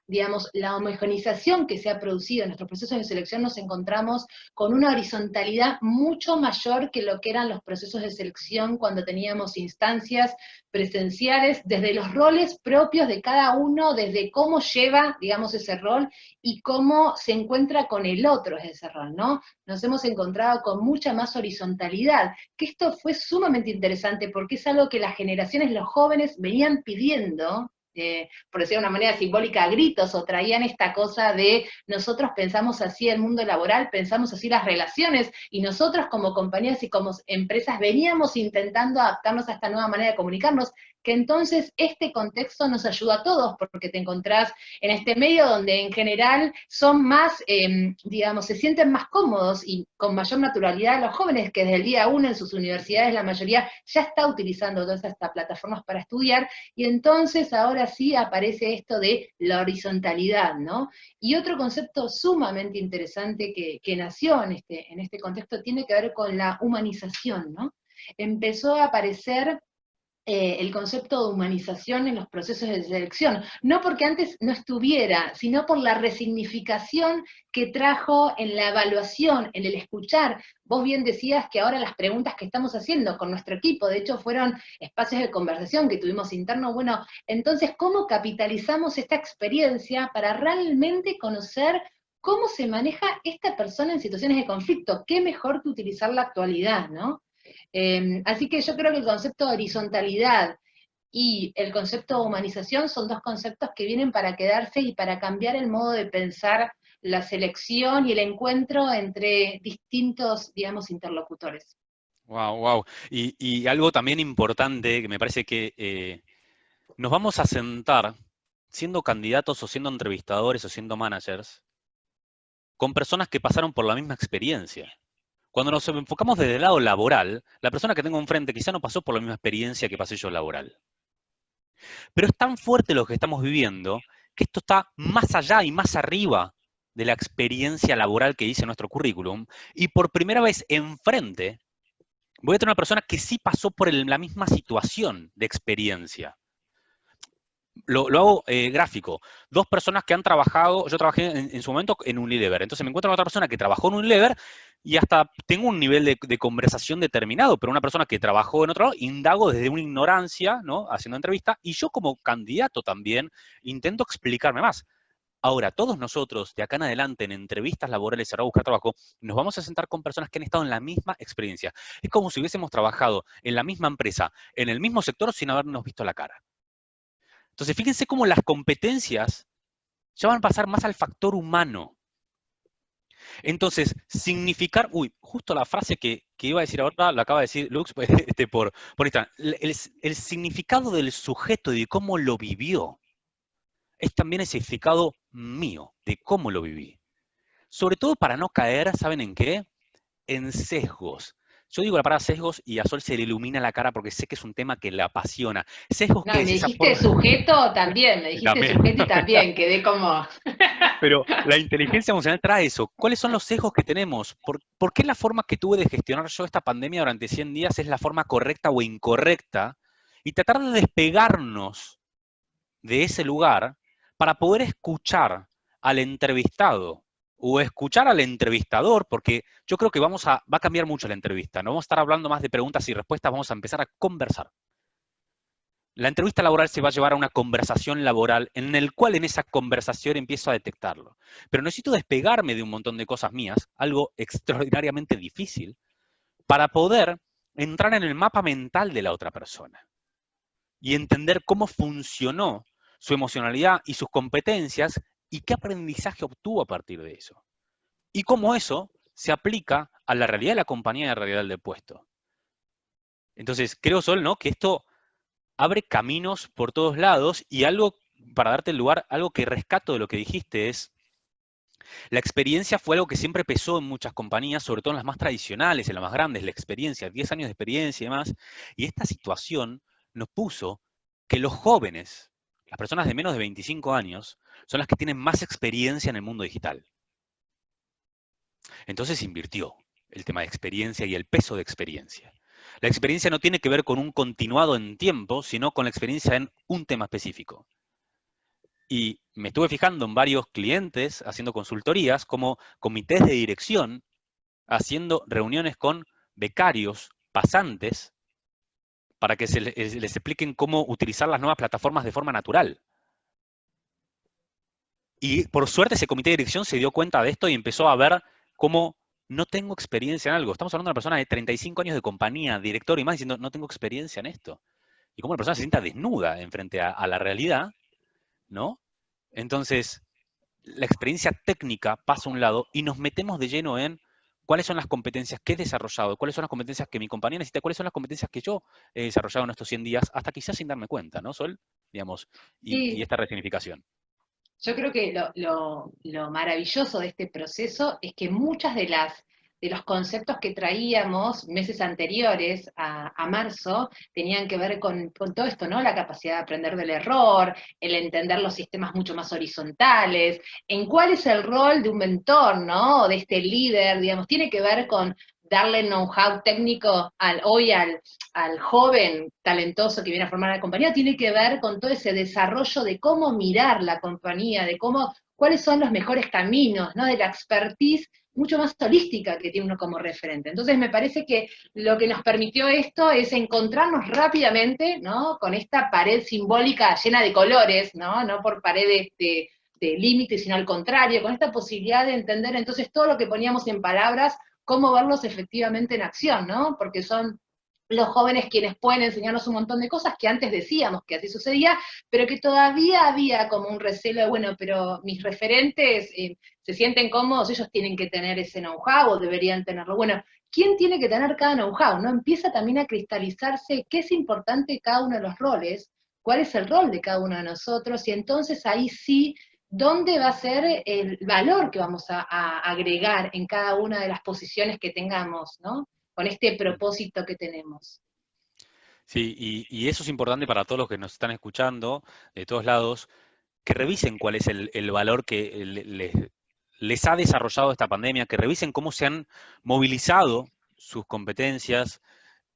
digamos, la homogeneización que se ha producido en nuestros procesos de selección. Nos encontramos con una horizontalidad mucho mayor que lo que eran los procesos de selección cuando teníamos instancias presenciales, desde los roles propios de cada uno, desde cómo lleva, digamos, ese rol y cómo se encuentra con el otro ese rol, ¿no? Nos hemos encontrado con mucha más horizontalidad, que esto fue sumamente interesante porque es algo que las generaciones, los jóvenes, venían pidiendo, por decir de una manera simbólica, a gritos, o traían esta cosa de nosotros pensamos así el mundo laboral, pensamos así las relaciones, y nosotros como compañías y como empresas veníamos intentando adaptarnos a esta nueva manera de comunicarnos, que entonces este contexto nos ayuda a todos, porque te encontrás en este medio donde en general son más, digamos, se sienten más cómodos y con mayor naturalidad los jóvenes, que desde el día uno en sus universidades la mayoría ya está utilizando todas estas plataformas para estudiar, y entonces ahora sí aparece esto de la horizontalidad, ¿no? Y otro concepto sumamente interesante que nació en este contexto tiene que ver con la humanización, ¿no? Empezó a aparecer el concepto de humanización en los procesos de selección, no porque antes no estuviera, sino por la resignificación que trajo en la evaluación, en el escuchar. Vos bien decías que ahora las preguntas que estamos haciendo con nuestro equipo, de hecho fueron espacios de conversación que tuvimos internos. Bueno, entonces, ¿cómo capitalizamos esta experiencia para realmente conocer cómo se maneja esta persona en situaciones de conflicto? ¿Qué mejor que utilizar la actualidad, ¿no? Así que yo creo que el concepto de horizontalidad y el concepto de humanización son dos conceptos que vienen para quedarse y para cambiar el modo de pensar la selección y el encuentro entre distintos, digamos, interlocutores.
Wow, wow. Y algo también importante que me parece que nos vamos a sentar siendo candidatos o siendo entrevistadores o siendo managers con personas que pasaron por la misma experiencia. Cuando nos enfocamos desde el lado laboral, la persona que tengo enfrente quizá no pasó por la misma experiencia que pasé yo laboral. Pero es tan fuerte lo que estamos viviendo que esto está más allá y más arriba de la experiencia laboral que dice nuestro currículum. Y por primera vez enfrente voy a tener una persona que sí pasó por la misma situación de experiencia. Lo hago gráfico. Dos personas que han trabajado, yo trabajé en su momento en Unilever, entonces me encuentro con otra persona que trabajó en Unilever y hasta tengo un nivel de conversación determinado, pero una persona que trabajó en otro lado, indago desde una ignorancia, ¿no? Haciendo entrevista, y yo como candidato también intento explicarme más. Ahora, todos nosotros, de acá en adelante, en entrevistas laborales a buscar trabajo, nos vamos a sentar con personas que han estado en la misma experiencia. Es como si hubiésemos trabajado en la misma empresa, en el mismo sector, sin habernos visto la cara. Entonces, fíjense cómo las competencias ya van a pasar más al factor humano. Entonces, significar, justo la frase que iba a decir ahora, la acaba de decir Lux por Instagram. El significado del sujeto y de cómo lo vivió es también el significado mío, de cómo lo viví. Sobre todo para no caer, ¿saben en qué? En sesgos. Yo digo la palabra sesgos y a Sol se le ilumina la cara porque sé que es un tema que le apasiona. Sesgos,
No,
¿qué
y
es?
me
Esa
dijiste
forma...
sujeto también, me dijiste
También.
sujeto y también, quedé como...
Pero la inteligencia emocional trae eso. ¿Cuáles son los sesgos que tenemos? ¿Por qué la forma que tuve de gestionar yo esta pandemia durante 100 días es la forma correcta o incorrecta? Y tratar de despegarnos de ese lugar para poder escuchar al entrevistado o escuchar al entrevistador, porque yo creo que va a cambiar mucho la entrevista. No vamos a estar hablando más de preguntas y respuestas, vamos a empezar a conversar. La entrevista laboral se va a llevar a una conversación laboral en el cual en esa conversación empiezo a detectarlo. Pero necesito despegarme de un montón de cosas mías, algo extraordinariamente difícil, para poder entrar en el mapa mental de la otra persona y entender cómo funcionó su emocionalidad y sus competencias y qué aprendizaje obtuvo a partir de eso. Y cómo eso se aplica a la realidad de la compañía y a la realidad del puesto. Entonces, creo, Sol, ¿no?, que esto abre caminos por todos lados y algo, para darte el lugar, algo que rescato de lo que dijiste es, la experiencia fue algo que siempre pesó en muchas compañías, sobre todo en las más tradicionales, en las más grandes, la experiencia, 10 años de experiencia y demás, y esta situación nos puso que los jóvenes, las personas de menos de 25 años, son las que tienen más experiencia en el mundo digital. Entonces invirtió el tema de experiencia y el peso de experiencia. La experiencia no tiene que ver con un continuado en tiempo, sino con la experiencia en un tema específico. Y me estuve fijando en varios clientes haciendo consultorías, como comités de dirección, haciendo reuniones con becarios, pasantes, para que les expliquen cómo utilizar las nuevas plataformas de forma natural. Y por suerte ese comité de dirección se dio cuenta de esto y empezó a ver cómo no tengo experiencia en algo. Estamos hablando de una persona de 35 años de compañía, director y más, diciendo no tengo experiencia en esto. Y cómo la persona se sienta desnuda en frente a la realidad, ¿no? Entonces, la experiencia técnica pasa a un lado y nos metemos de lleno en cuáles son las competencias que he desarrollado, cuáles son las competencias que mi compañía necesita, cuáles son las competencias que yo he desarrollado en estos 100 días, hasta quizás sin darme cuenta, ¿no, Sol? Digamos, y
Sí,
esta resignificación.
yo creo que lo maravilloso de este proceso es que muchas de los conceptos que traíamos meses anteriores a marzo tenían que ver con todo esto, ¿no? La capacidad de aprender del error, el entender los sistemas mucho más horizontales, en cuál es el rol de un mentor, ¿no? O de este líder, digamos, tiene que ver con darle know-how técnico al joven talentoso que viene a formar la compañía, tiene que ver con todo ese desarrollo de cómo mirar la compañía, de cómo, cuáles son los mejores caminos, ¿no? De la expertise mucho más holística que tiene uno como referente. Entonces me parece que lo que nos permitió esto es encontrarnos rápidamente, ¿no? Con esta pared simbólica llena de colores, ¿no? No por paredes de límites, sino al contrario, con esta posibilidad de entender entonces todo lo que poníamos en palabras, cómo verlos efectivamente en acción, ¿no? Porque son los jóvenes quienes pueden enseñarnos un montón de cosas que antes decíamos que así sucedía, pero que todavía había como un recelo de, bueno, pero mis referentes se sienten cómodos, ellos tienen que tener ese know-how o deberían tenerlo. Bueno, ¿quién tiene que tener cada know-how? ¿No? Empieza también a cristalizarse qué es importante cada uno de los roles, cuál es el rol de cada uno de nosotros, y entonces ahí sí, ¿dónde va a ser el valor que vamos a agregar en cada una de las posiciones que tengamos, ¿no? Con este propósito que tenemos.
Sí, y eso es importante para todos los que nos están escuchando de todos lados, que revisen cuál es el valor que les ha desarrollado esta pandemia, que revisen cómo se han movilizado sus competencias.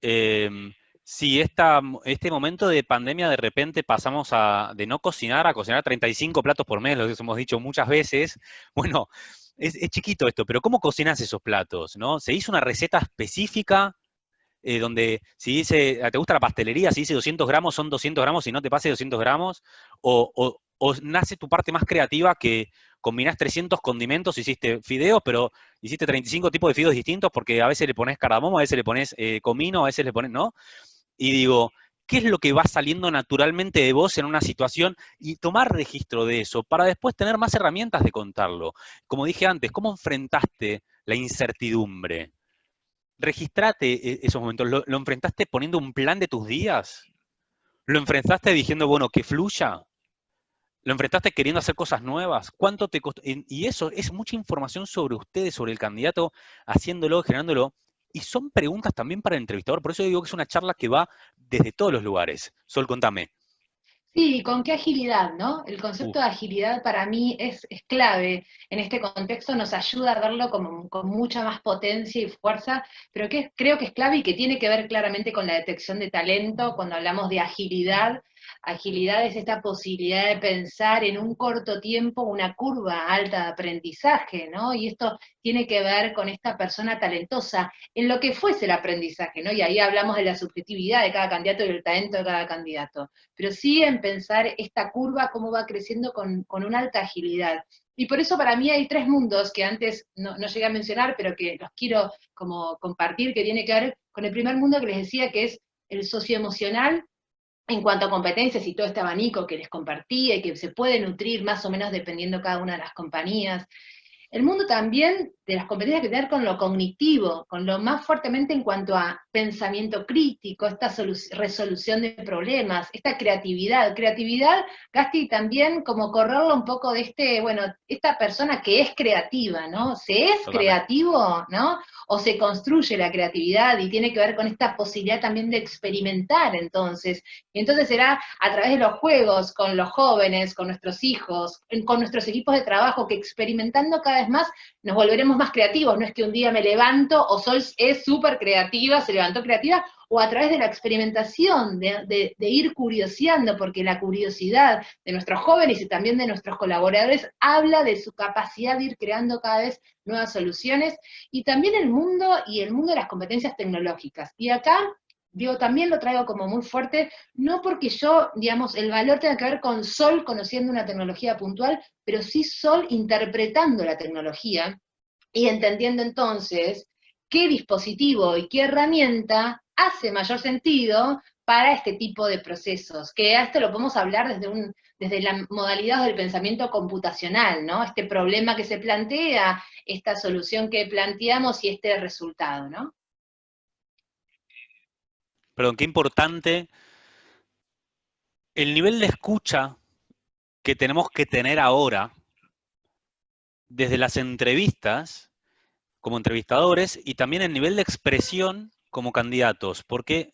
Si este momento de pandemia de repente pasamos de no cocinar a cocinar 35 platos por mes, lo que hemos dicho muchas veces, bueno, es chiquito esto, pero ¿cómo cocinas esos platos, no? ¿Se hizo una receta específica donde si dice, te gusta la pastelería, si dice 200 gramos, son 200 gramos y no te pase 200 gramos? O nace tu parte más creativa que combinás 300 condimentos, hiciste fideos, pero hiciste 35 tipos de fideos distintos porque a veces le pones cardamomo, a veces le pones comino, a veces le pones, ¿no? Y digo, qué es lo que va saliendo naturalmente de vos en una situación y tomar registro de eso para después tener más herramientas de contarlo. Como dije antes, ¿cómo enfrentaste la incertidumbre? Registrate esos momentos. ¿Lo enfrentaste poniendo un plan de tus días? ¿Lo enfrentaste diciendo, bueno, que fluya? ¿Lo enfrentaste queriendo hacer cosas nuevas? ¿Cuánto te costó? Y eso es mucha información sobre ustedes, sobre el candidato, haciéndolo, generándolo. Y son preguntas también para el entrevistador. Por eso digo que es una charla que va desde todos los lugares. Sol, contame.
Sí, con qué agilidad, ¿no? El
Uh,
concepto de agilidad para mí es clave. En este contexto nos ayuda a verlo como, con mucha más potencia y fuerza, pero que creo que es clave y que tiene que ver claramente con la detección de talento. Cuando hablamos de agilidad, agilidad es esta posibilidad de pensar en un corto tiempo una curva alta de aprendizaje, ¿no? Y esto tiene que ver con esta persona talentosa en lo que fuese el aprendizaje, ¿no? Y ahí hablamos de la subjetividad de cada candidato y el talento de cada candidato, pero sí en pensar esta curva, cómo va creciendo con una alta agilidad. Y por eso para mí hay tres mundos que antes no llegué a mencionar, pero que los quiero como compartir, que tiene que ver con el primer mundo que les decía, que es el socioemocional, en cuanto a competencias y todo este abanico que les compartía y que se puede nutrir más o menos dependiendo cada una de las compañías. El mundo también de las competencias que tienen que ver con lo cognitivo, con lo más fuertemente en cuanto a pensamiento crítico, esta resolución de problemas, esta creatividad. Creatividad, Gasti, también como correrlo un poco de bueno, esta persona que es creativa, ¿no? ¿Se es
Totalmente.
creativo, no? O se construye la creatividad y tiene que ver con esta posibilidad también de experimentar, entonces. Y entonces será a través de los juegos, con los jóvenes, con nuestros hijos, con nuestros equipos de trabajo, que experimentando cada vez más nos volveremos más creativos. No es que un día me levanto, o Sol es súper creativa, se levantó creativa, o a través de la experimentación, de ir curioseando, porque la curiosidad de nuestros jóvenes y también de nuestros colaboradores habla de su capacidad de ir creando cada vez nuevas soluciones, y también el mundo de las competencias tecnológicas. Y acá digo, también lo traigo como muy fuerte, no porque yo, digamos, el valor tenga que ver con Sol conociendo una tecnología puntual, pero sí Sol interpretando la tecnología y entendiendo entonces qué dispositivo y qué herramienta hace mayor sentido para este tipo de procesos, que a esto lo podemos hablar desde la modalidad del pensamiento computacional, ¿no? Este problema que se plantea, esta solución que planteamos y este resultado, ¿no?
Perdón, qué importante el nivel de escucha que tenemos que tener ahora desde las entrevistas como entrevistadores y también el nivel de expresión como candidatos. ¿Por qué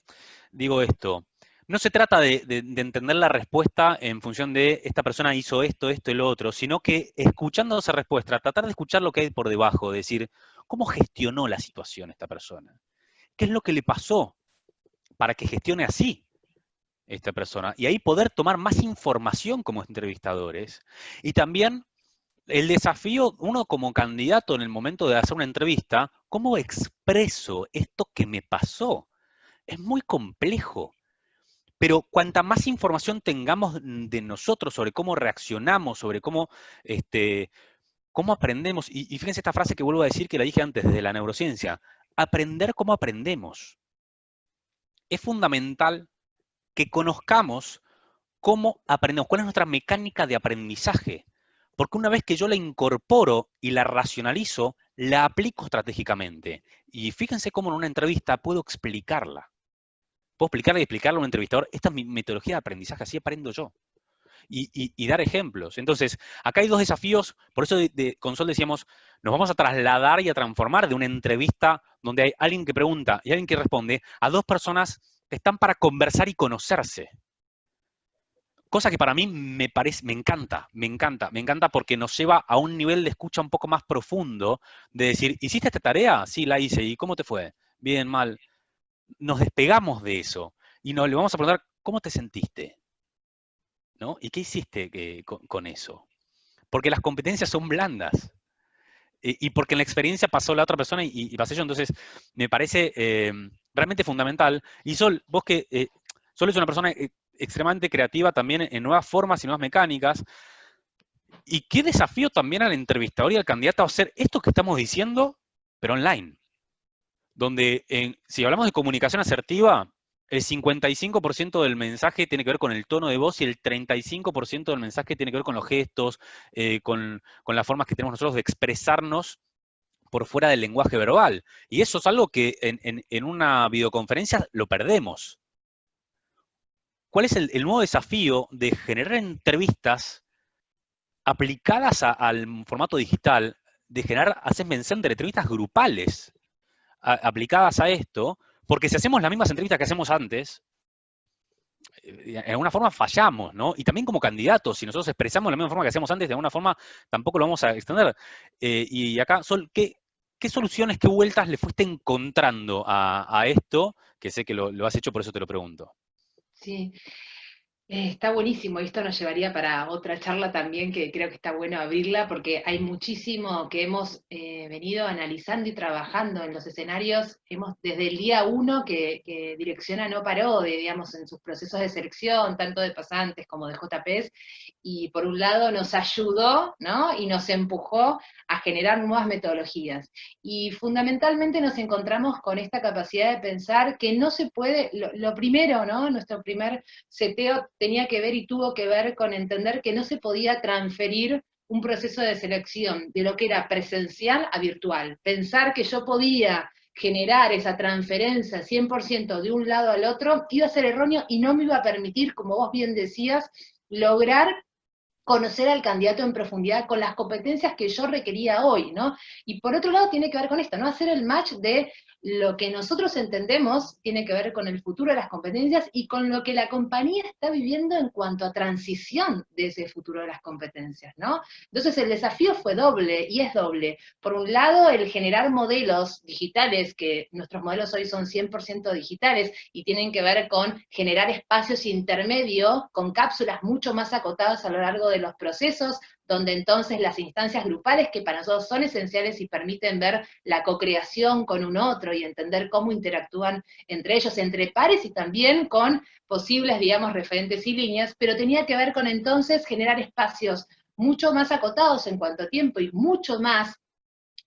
digo esto? No se trata de entender la respuesta en función de esta persona hizo esto, esto y lo otro, sino que escuchando esa respuesta, tratar de escuchar lo que hay por debajo, decir, ¿cómo gestionó la situación esta persona? ¿Qué es lo que le pasó para que gestione así esta persona? Y ahí poder tomar más información como entrevistadores. Y también el desafío, uno como candidato en el momento de hacer una entrevista, ¿cómo expreso esto que me pasó? Es muy complejo, pero cuanta más información tengamos de nosotros sobre cómo reaccionamos, sobre cómo aprendemos, y fíjense esta frase que vuelvo a decir que la dije antes desde la neurociencia, aprender cómo aprendemos. Es fundamental que conozcamos cómo aprendemos, cuál es nuestra mecánica de aprendizaje. Porque una vez que yo la incorporo y la racionalizo, la aplico estratégicamente. Y fíjense cómo en una entrevista puedo explicarla. Puedo explicarla y explicarle a un entrevistador, esta es mi metodología de aprendizaje, así aprendo yo. Y dar ejemplos. Entonces, acá hay dos desafíos, por eso con Sol decíamos, nos vamos a trasladar y a transformar de una entrevista donde hay alguien que pregunta y alguien que responde a dos personas que están para conversar y conocerse. Cosa que para mí me parece, me encanta porque nos lleva a un nivel de escucha un poco más profundo, de decir, ¿hiciste esta tarea? Sí, la hice, ¿y cómo te fue? Bien, mal. Nos despegamos de eso y le vamos a preguntar, ¿cómo te sentiste? ¿No? ¿Y qué hiciste con eso? Porque las competencias son blandas y porque en la experiencia pasó la otra persona y pasé yo, entonces me parece realmente fundamental. Y Sol, vos que Sol es una persona extremadamente creativa también en nuevas formas y nuevas mecánicas. Y qué desafío también al entrevistador y al candidato hacer esto que estamos diciendo, pero online. Donde, si hablamos de comunicación asertiva, El 55% del mensaje tiene que ver con el tono de voz y el 35% del mensaje tiene que ver con los gestos, con las formas que tenemos nosotros de expresarnos por fuera del lenguaje verbal. Y eso es algo que en una videoconferencia lo perdemos. ¿Cuál es el nuevo desafío de generar entrevistas aplicadas al formato digital, de generar, hacer mención de entrevistas grupales aplicadas a esto? Porque si hacemos las mismas entrevistas que hacemos antes, de alguna forma fallamos, ¿no? Y también como candidatos, si nosotros expresamos de la misma forma que hacíamos antes, de alguna forma tampoco lo vamos a extender. Y acá, Sol, ¿qué soluciones, qué vueltas le fuiste encontrando a esto? Que sé que lo has hecho, por eso te lo pregunto.
Sí. Está buenísimo, y esto nos llevaría para otra charla también, que creo que está bueno abrirla, porque hay muchísimo que hemos venido analizando y trabajando en los escenarios. Desde el día uno que Direcciona no paró, digamos, en sus procesos de selección, tanto de pasantes como de JPs, y por un lado nos ayudó, ¿no? Y nos empujó a generar nuevas metodologías. Y fundamentalmente nos encontramos con esta capacidad de pensar que no se puede, lo primero, ¿no? Nuestro primer seteo tenía que ver y tuvo que ver con entender que no se podía transferir un proceso de selección de lo que era presencial a virtual. Pensar que yo podía generar esa transferencia 100% de un lado al otro iba a ser erróneo y no me iba a permitir, como vos bien decías, lograr conocer al candidato en profundidad con las competencias que yo requería hoy, ¿no? Y por otro lado tiene que ver con esto, ¿no? Hacer el match de lo que nosotros entendemos tiene que ver con el futuro de las competencias y con lo que la compañía está viviendo en cuanto a transición de ese futuro de las competencias, ¿no? Entonces el desafío fue doble, y es doble. Por un lado, el generar modelos digitales, que nuestros modelos hoy son 100% digitales, y tienen que ver con generar espacios intermedios con cápsulas mucho más acotadas a lo largo de los procesos, donde entonces las instancias grupales, que para nosotros son esenciales y permiten ver la cocreación con un otro y entender cómo interactúan entre ellos, entre pares y también con posibles, digamos, referentes y líneas, pero tenía que ver con entonces generar espacios mucho más acotados en cuanto a tiempo y mucho más,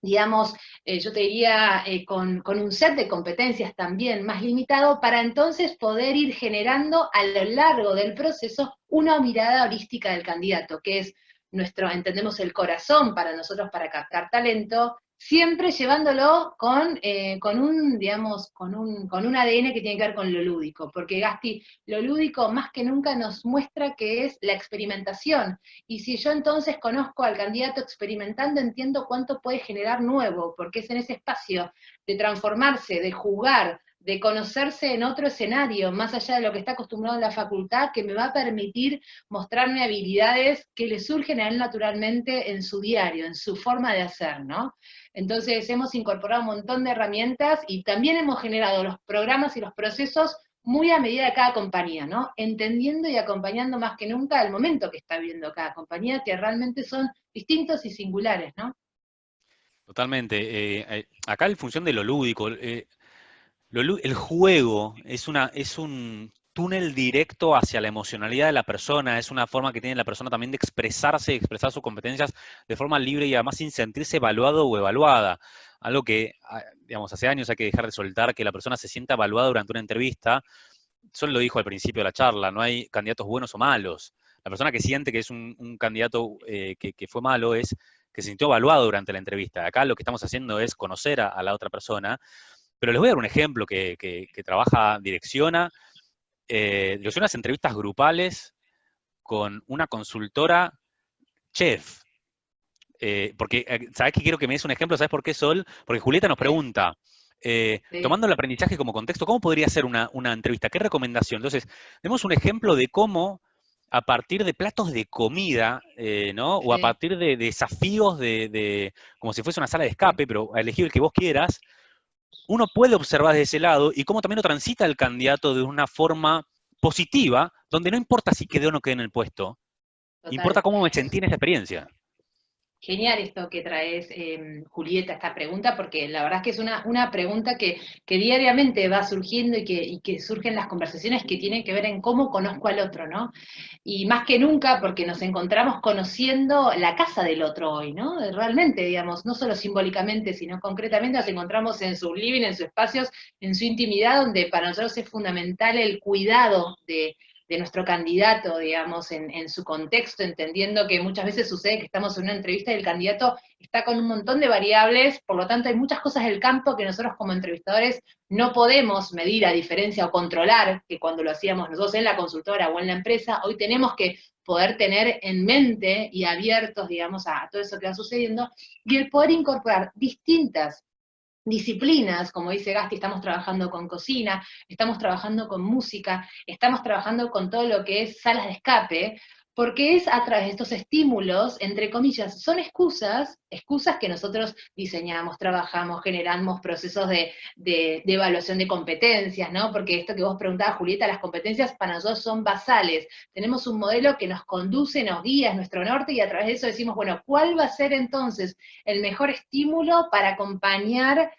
digamos, yo te diría, con un set de competencias también más limitado, para entonces poder ir generando a lo largo del proceso una mirada holística del candidato, que es nuestro, entendemos, el corazón para nosotros para captar talento, siempre llevándolo con un, digamos, con un ADN que tiene que ver con lo lúdico, porque Gasti, lo lúdico más que nunca nos muestra que es la experimentación, y si yo entonces conozco al candidato experimentando, entiendo cuánto puede generar nuevo, porque es en ese espacio de transformarse, de jugar, de conocerse en otro escenario, más allá de lo que está acostumbrado en la facultad, que me va a permitir mostrarme habilidades que le surgen a él naturalmente en su diario, en su forma de hacer, ¿no? Entonces hemos incorporado un montón de herramientas y también hemos generado los programas y los procesos muy a medida de cada compañía, ¿no? Entendiendo y acompañando más que nunca el momento que está viviendo cada compañía, que realmente son distintos y singulares, ¿no?
Totalmente. Acá en función de lo lúdico, el juego es un túnel directo hacia la emocionalidad de la persona, es una forma que tiene la persona también de expresarse, de expresar sus competencias de forma libre y además sin sentirse evaluado o evaluada. Algo que, digamos, hace años hay que dejar de soltar, que la persona se sienta evaluada durante una entrevista. Sol lo dijo al principio de la charla, no hay candidatos buenos o malos. La persona que siente que es un candidato que fue malo es que se sintió evaluado durante la entrevista. Acá lo que estamos haciendo es conocer a la otra persona, pero les voy a dar un ejemplo que trabaja Direcciona. Direcciona hace entrevistas grupales con una consultora chef. Porque, ¿sabes qué quiero que me des un ejemplo? ¿Sabes por qué, Sol? Porque Julieta nos
Sí,
pregunta,
sí,
tomando el aprendizaje como contexto, ¿cómo podría ser una entrevista? ¿Qué recomendación? Entonces, demos un ejemplo de cómo, a partir de platos de comida, ¿no? O a
sí,
partir de desafíos como si fuese una sala de
sí.
escape, pero a elegir el que vos quieras, uno puede observar desde ese lado y cómo también lo transita el candidato de una forma positiva, donde no importa si quedé o no quedé en el puesto, importa
Total.
cómo me sentí en esa experiencia.
Genial esto que traes, Julieta, esta pregunta, porque la verdad es que es una pregunta que diariamente va surgiendo y que surgen las conversaciones que tienen que ver en cómo conozco al otro, ¿no? Y más que nunca porque nos encontramos conociendo la casa del otro hoy, ¿no? Realmente, digamos, no solo simbólicamente, sino concretamente nos encontramos en su living, en sus espacios, en su intimidad, donde para nosotros es fundamental el cuidado de nuestro candidato, digamos, en su contexto, entendiendo que muchas veces sucede que estamos en una entrevista y el candidato está con un montón de variables, por lo tanto hay muchas cosas del campo que nosotros como entrevistadores no podemos medir a diferencia o controlar, que cuando lo hacíamos nosotros en la consultora o en la empresa, hoy tenemos que poder tener en mente y abiertos, digamos, a todo eso que va sucediendo, y el poder incorporar distintas disciplinas, como dice Gasti, estamos trabajando con cocina, estamos trabajando con música, estamos trabajando con todo lo que es salas de escape, porque es a través de estos estímulos, entre comillas, son excusas que nosotros diseñamos, trabajamos, generamos procesos de evaluación de competencias, ¿no? Porque esto que vos preguntabas, Julieta, las competencias para nosotros son basales. Tenemos un modelo que nos conduce, nos guía, es nuestro norte, y a través de eso decimos, bueno, ¿cuál va a ser entonces el mejor estímulo para acompañar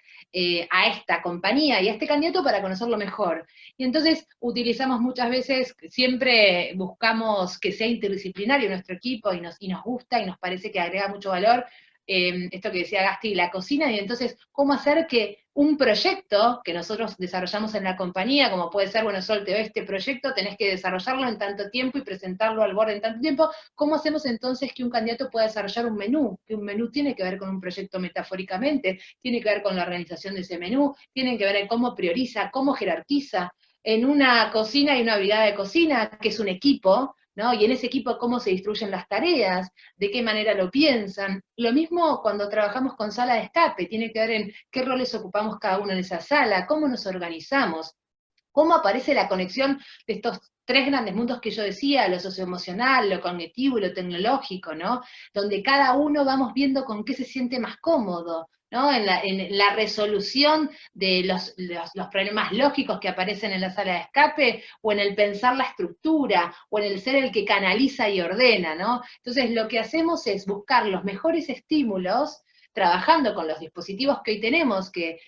a esta compañía y a este candidato para conocerlo mejor? Y entonces utilizamos muchas veces, siempre buscamos que sea interdisciplinario nuestro equipo y nos gusta y nos parece que agrega mucho valor. Esto que decía Gasti, la cocina, y entonces cómo hacer que un proyecto que nosotros desarrollamos en la compañía, como puede ser, bueno, Sol, te doy este proyecto, tenés que desarrollarlo en tanto tiempo y presentarlo al board en tanto tiempo. ¿Cómo hacemos entonces que un candidato pueda desarrollar un menú? Que un menú tiene que ver con un proyecto metafóricamente, tiene que ver con la organización de ese menú, tiene que ver en cómo prioriza, cómo jerarquiza. En una cocina hay una brigada de cocina, que es un equipo, ¿no? Y en ese equipo cómo se distribuyen las tareas, de qué manera lo piensan. Lo mismo cuando trabajamos con sala de escape, tiene que ver en qué roles ocupamos cada uno en esa sala, cómo nos organizamos, cómo aparece la conexión de estos tres grandes mundos que yo decía, lo socioemocional, lo cognitivo y lo tecnológico, ¿no? Donde cada uno vamos viendo con qué se siente más cómodo, ¿no? En la resolución de los problemas lógicos que aparecen en la sala de escape, o en el pensar la estructura, o en el ser el que canaliza y ordena, ¿no? Entonces lo que hacemos es buscar los mejores estímulos, trabajando con los dispositivos que hoy tenemos, que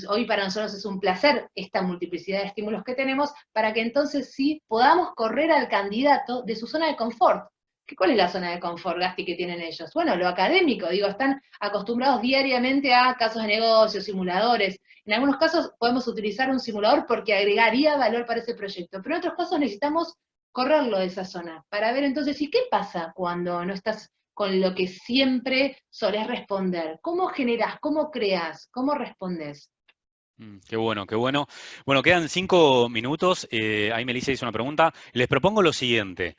hoy para nosotros es un placer esta multiplicidad de estímulos que tenemos, para que entonces sí podamos correr al candidato de su zona de confort. ¿Cuál es la zona de confort, Gasti, que tienen ellos? Bueno, lo académico, digo, están acostumbrados diariamente a casos de negocios, simuladores. En algunos casos podemos utilizar un simulador porque agregaría valor para ese proyecto, pero en otros casos necesitamos correrlo de esa zona para ver entonces, ¿y qué pasa cuando no estás con lo que siempre solés responder? ¿Cómo generás, cómo creás, cómo respondés?
Qué bueno, qué bueno. Bueno, quedan 5 minutos. Ahí Melissa hizo una pregunta. Les propongo lo siguiente.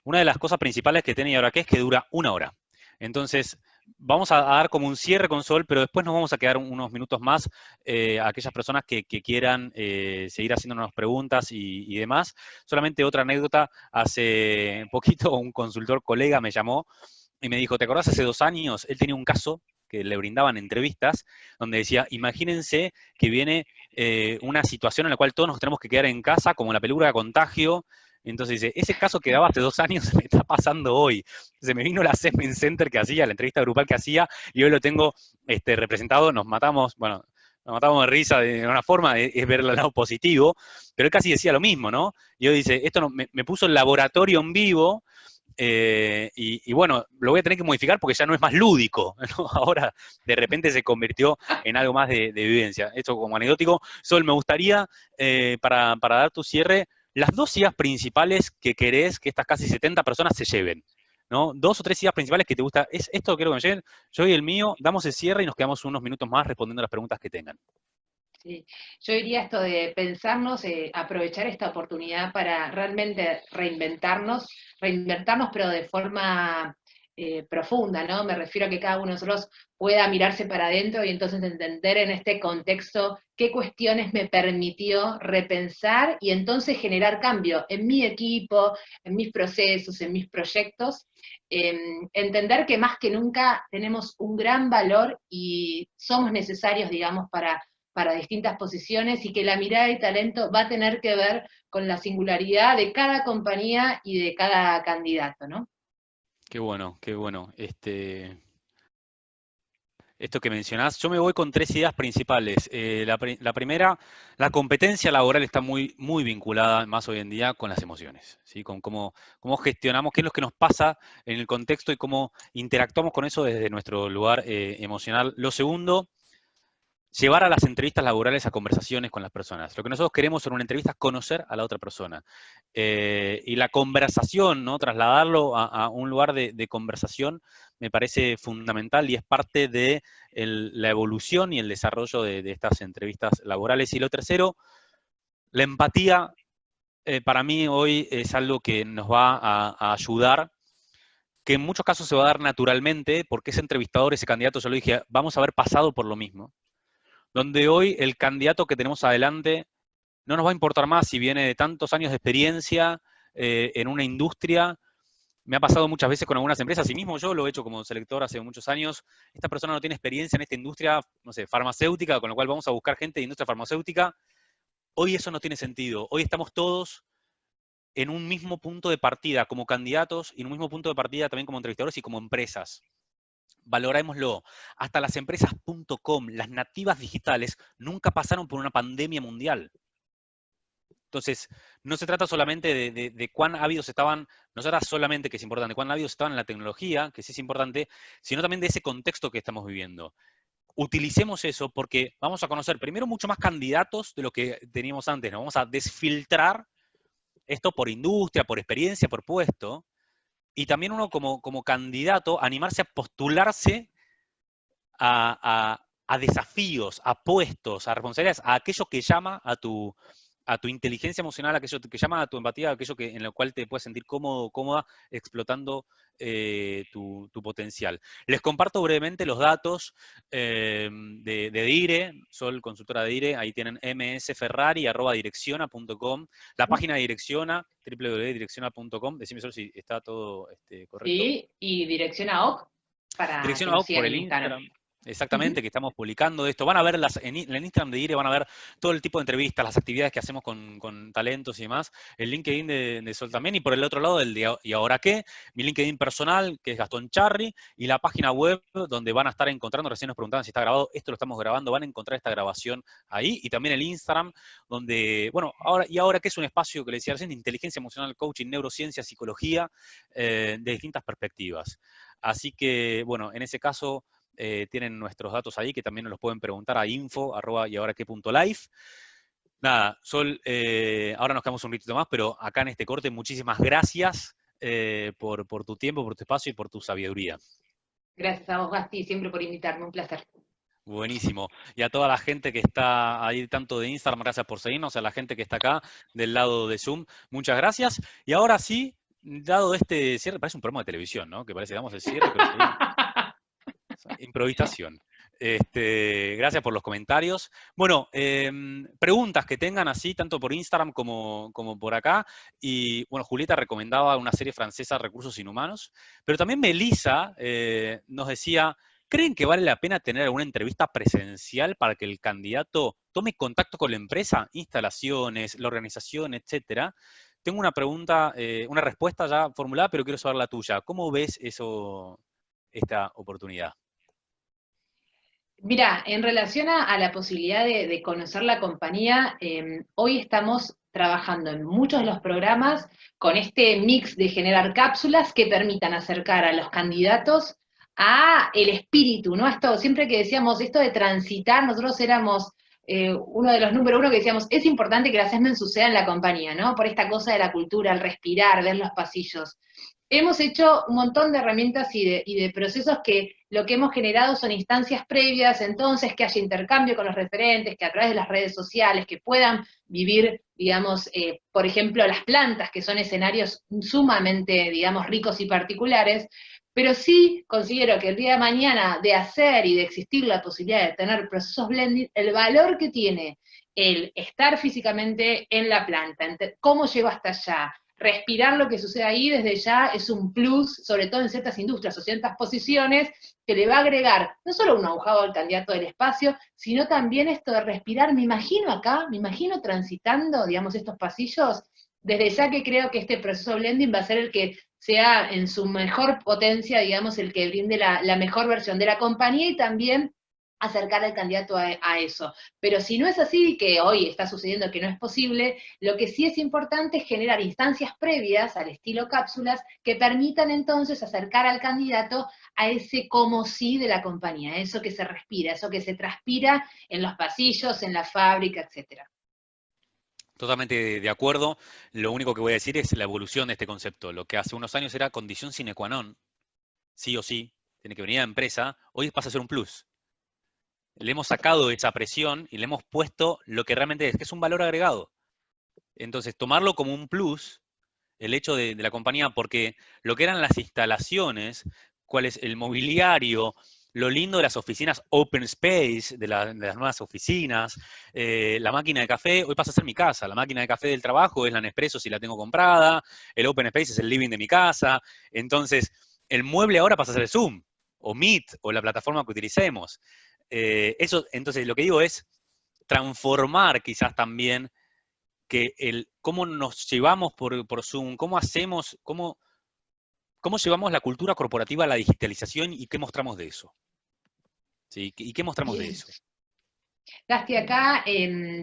Una de las cosas principales que tiene ahora que es que dura 1 hora. Entonces, vamos a dar como un cierre con Sol, pero después nos vamos a quedar unos minutos más a aquellas personas que quieran seguir haciéndonos preguntas y demás. Solamente otra anécdota. Hace poquito un consultor colega me llamó y me dijo, ¿te acordás hace 2 años? Él tenía un caso que le brindaban entrevistas, donde decía, imagínense que viene una situación en la cual todos nos tenemos que quedar en casa, como la película de Contagio. Entonces dice, ese caso que daba hace 2 años se me está pasando hoy. Se me vino la Segment Center que hacía, la entrevista grupal que hacía, y hoy lo tengo representado, nos matamos, bueno, nos matamos de risa de una forma, es ver el lado positivo, pero él casi decía lo mismo, ¿no? Y hoy dice, esto me puso el laboratorio en vivo, y bueno, lo voy a tener que modificar porque ya no es más lúdico, ¿no? Ahora de repente se convirtió en algo más de vivencia. Esto como anecdótico. Sol, me gustaría, para dar tu cierre, las 2 ideas principales que querés que estas casi 70 personas se lleven, ¿no? 2 o 3 ideas principales que te gusta, es esto que quiero que me lleven, yo y el mío, damos el cierre y nos quedamos unos minutos más respondiendo las preguntas que tengan.
Sí. Yo diría esto de pensarnos, aprovechar esta oportunidad para realmente reinventarnos, pero de forma profunda, ¿no? Me refiero a que cada uno de nosotros pueda mirarse para adentro y entonces entender en este contexto qué cuestiones me permitió repensar y entonces generar cambio en mi equipo, en mis procesos, en mis proyectos. Entender que más que nunca tenemos un gran valor y somos necesarios, digamos, para distintas posiciones, y que la mirada y talento va a tener que ver con la singularidad de cada compañía y de cada candidato, ¿no?
Qué bueno, qué bueno. Esto que mencionás, yo me voy con tres ideas principales. La primera, la competencia laboral está muy, muy vinculada, más hoy en día, con las emociones, ¿sí? Con cómo gestionamos, qué es lo que nos pasa en el contexto y cómo interactuamos con eso desde nuestro lugar emocional. Lo segundo, llevar a las entrevistas laborales a conversaciones con las personas. Lo que nosotros queremos en una entrevista es conocer a la otra persona. Y la conversación, ¿no? Trasladarlo a un lugar de conversación me parece fundamental y es parte de la evolución y el desarrollo de estas entrevistas laborales. Y lo tercero, la empatía, para mí hoy es algo que nos va a ayudar, que en muchos casos se va a dar naturalmente, porque ese entrevistador, ese candidato, yo lo dije, vamos a haber pasado por lo mismo, donde hoy el candidato que tenemos adelante no nos va a importar más si viene de tantos años de experiencia en una industria. Me ha pasado muchas veces con algunas empresas, y mismo yo lo he hecho como selector hace muchos años. Esta persona no tiene experiencia en esta industria, no sé, farmacéutica, con lo cual vamos a buscar gente de industria farmacéutica. Hoy eso no tiene sentido. Hoy estamos todos en un mismo punto de partida como candidatos y en un mismo punto de partida también como entrevistadores y como empresas. Valorémoslo. Hasta las empresas.com, las nativas digitales, nunca pasaron por una pandemia mundial. Entonces, no se trata solamente de cuán ávidos estaban, no se trata solamente, que es importante, cuán ávidos estaban en la tecnología, que sí es importante, sino también de ese contexto que estamos viviendo. Utilicemos eso porque vamos a conocer primero mucho más candidatos de lo que teníamos antes, ¿no? Vamos a desfiltrar esto por industria, por experiencia, por puesto, y también uno como candidato animarse a postularse a desafíos, a puestos, a responsabilidades, a aquello que llama a tu inteligencia emocional, a aquello que llama a tu empatía, a aquello en lo cual te puedes sentir cómodo, cómoda, explotando tu potencial. Les comparto brevemente los datos de DIRE, Sol, consultora de DIRE, ahí tienen msferrari@direcciona.com, la página de Direcciona, www.direcciona.com, decime Sol si está todo correcto.
Sí, y dirección a OK para que
Dirección a
nos
OC
sigan
por
en
el
Instagram.
Instagram. Exactamente, que estamos publicando esto. Van a ver en el Instagram de IRE, van a ver todo el tipo de entrevistas, las actividades que hacemos con talentos y demás. El LinkedIn de Sol también. Y por el otro lado, el de ¿Y ahora qué? Mi LinkedIn personal, que es Gastón Charri. Y la página web donde van a estar encontrando, recién nos preguntaban si está grabado, esto lo estamos grabando, van a encontrar esta grabación ahí. Y también el Instagram, donde, bueno, ahora qué es un espacio que le decía recién, de inteligencia emocional, coaching, neurociencia, psicología, de distintas perspectivas. Así que, bueno, en ese caso tienen nuestros datos ahí, que también nos los pueden preguntar a info@yahoraque.life. Nada, Sol, ahora nos quedamos un ratito más, pero acá en este corte, muchísimas gracias por tu tiempo, por tu espacio y por tu sabiduría.
Gracias a vos, Gasti, siempre por invitarme, un placer.
Buenísimo. Y a toda la gente que está ahí, tanto de Instagram, gracias por seguirnos, a la gente que está acá del lado de Zoom, muchas gracias. Y ahora sí, dado este cierre, parece un programa de televisión, ¿no? Que parece que damos el cierre, pero seguimos. Improvisación. Gracias por los comentarios. Bueno, preguntas que tengan así, tanto por Instagram como por acá. Y bueno, Julieta recomendaba una serie francesa, Recursos Inhumanos. Pero también Melissa nos decía, ¿creen que vale la pena tener alguna entrevista presencial para que el candidato tome contacto con la empresa, instalaciones, la organización, etcétera? Tengo una pregunta, una respuesta ya formulada, pero quiero saber la tuya. ¿Cómo ves eso, esta oportunidad?
Mira, en relación a la posibilidad de conocer la compañía, hoy estamos trabajando en muchos de los programas con este mix de generar cápsulas que permitan acercar a los candidatos a el espíritu, ¿no? Esto, siempre que decíamos esto de transitar, nosotros éramos uno de los número uno que decíamos, es importante que el assessment suceda en la compañía, ¿no? Por esta cosa de la cultura, el respirar, ver los pasillos. Hemos hecho un montón de herramientas y de procesos que lo que hemos generado son instancias previas, entonces que haya intercambio con los referentes, que a través de las redes sociales, que puedan vivir, digamos, por ejemplo, las plantas, que son escenarios sumamente, digamos, ricos y particulares, pero sí considero que el día de mañana de hacer y de existir la posibilidad de tener procesos blending, el valor que tiene el estar físicamente en la planta, cómo llego hasta allá, respirar lo que sucede ahí desde ya es un plus, sobre todo en ciertas industrias o ciertas posiciones, que le va a agregar no solo un ahujado al candidato del espacio, sino también esto de respirar. Me imagino acá, me imagino transitando, digamos, estos pasillos, desde ya que creo que este proceso blending va a ser el que sea en su mejor potencia, digamos, el que brinde la mejor versión de la compañía y también acercar al candidato a eso. Pero si no es así, que hoy está sucediendo que no es posible, lo que sí es importante es generar instancias previas al estilo cápsulas que permitan entonces acercar al candidato a ese como sí de la compañía, eso que se respira, eso que se transpira en los pasillos, en la fábrica, etcétera.
Totalmente de acuerdo. Lo único que voy a decir es la evolución de este concepto. Lo que hace unos años era condición sine qua non, sí o sí, tiene que venir a la empresa, hoy pasa a ser un plus. Le hemos sacado esa presión y le hemos puesto lo que realmente es, que es un valor agregado. Entonces, tomarlo como un plus, el hecho de la compañía, porque lo que eran las instalaciones, cuál es el mobiliario, lo lindo de las oficinas open space, de las nuevas oficinas, la máquina de café, hoy pasa a ser mi casa, la máquina de café del trabajo es la Nespresso si la tengo comprada, el open space es el living de mi casa, entonces el mueble ahora pasa a ser Zoom, o Meet, o la plataforma que utilicemos. Eso, entonces lo que digo es transformar quizás también que cómo nos llevamos por Zoom, cómo hacemos, cómo llevamos la cultura corporativa a la digitalización y qué mostramos de eso. ¿Sí? ¿Y qué mostramos de
Bien.
eso?
Gasti, acá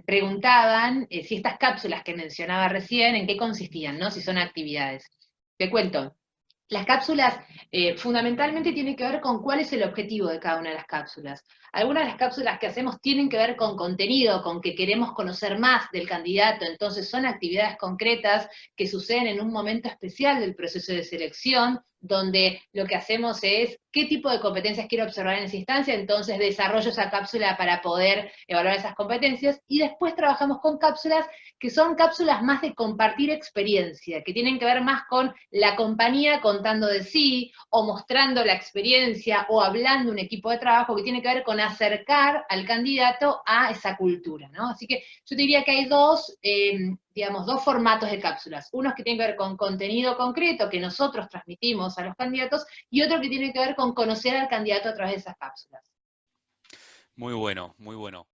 preguntaban si estas cápsulas que mencionaba recién, en qué consistían, ¿no? Si son actividades. Te cuento. Las cápsulas fundamentalmente tienen que ver con cuál es el objetivo de cada una de las cápsulas. Algunas de las cápsulas que hacemos tienen que ver con contenido, con que queremos conocer más del candidato, entonces son actividades concretas que suceden en un momento especial del proceso de selección, donde lo que hacemos es qué tipo de competencias quiero observar en esa instancia, entonces desarrollo esa cápsula para poder evaluar esas competencias, y después trabajamos con cápsulas que son cápsulas más de compartir experiencia, que tienen que ver más con la compañía contando de sí, o mostrando la experiencia, o hablando un equipo de trabajo, que tiene que ver con acercar al candidato a esa cultura, ¿no? Así que yo diría que hay digamos, dos formatos de cápsulas. Unos que tienen que ver con contenido concreto que nosotros transmitimos a los candidatos, y otro que tiene que ver con conocer al candidato a través de esas cápsulas.
Muy bueno, muy bueno.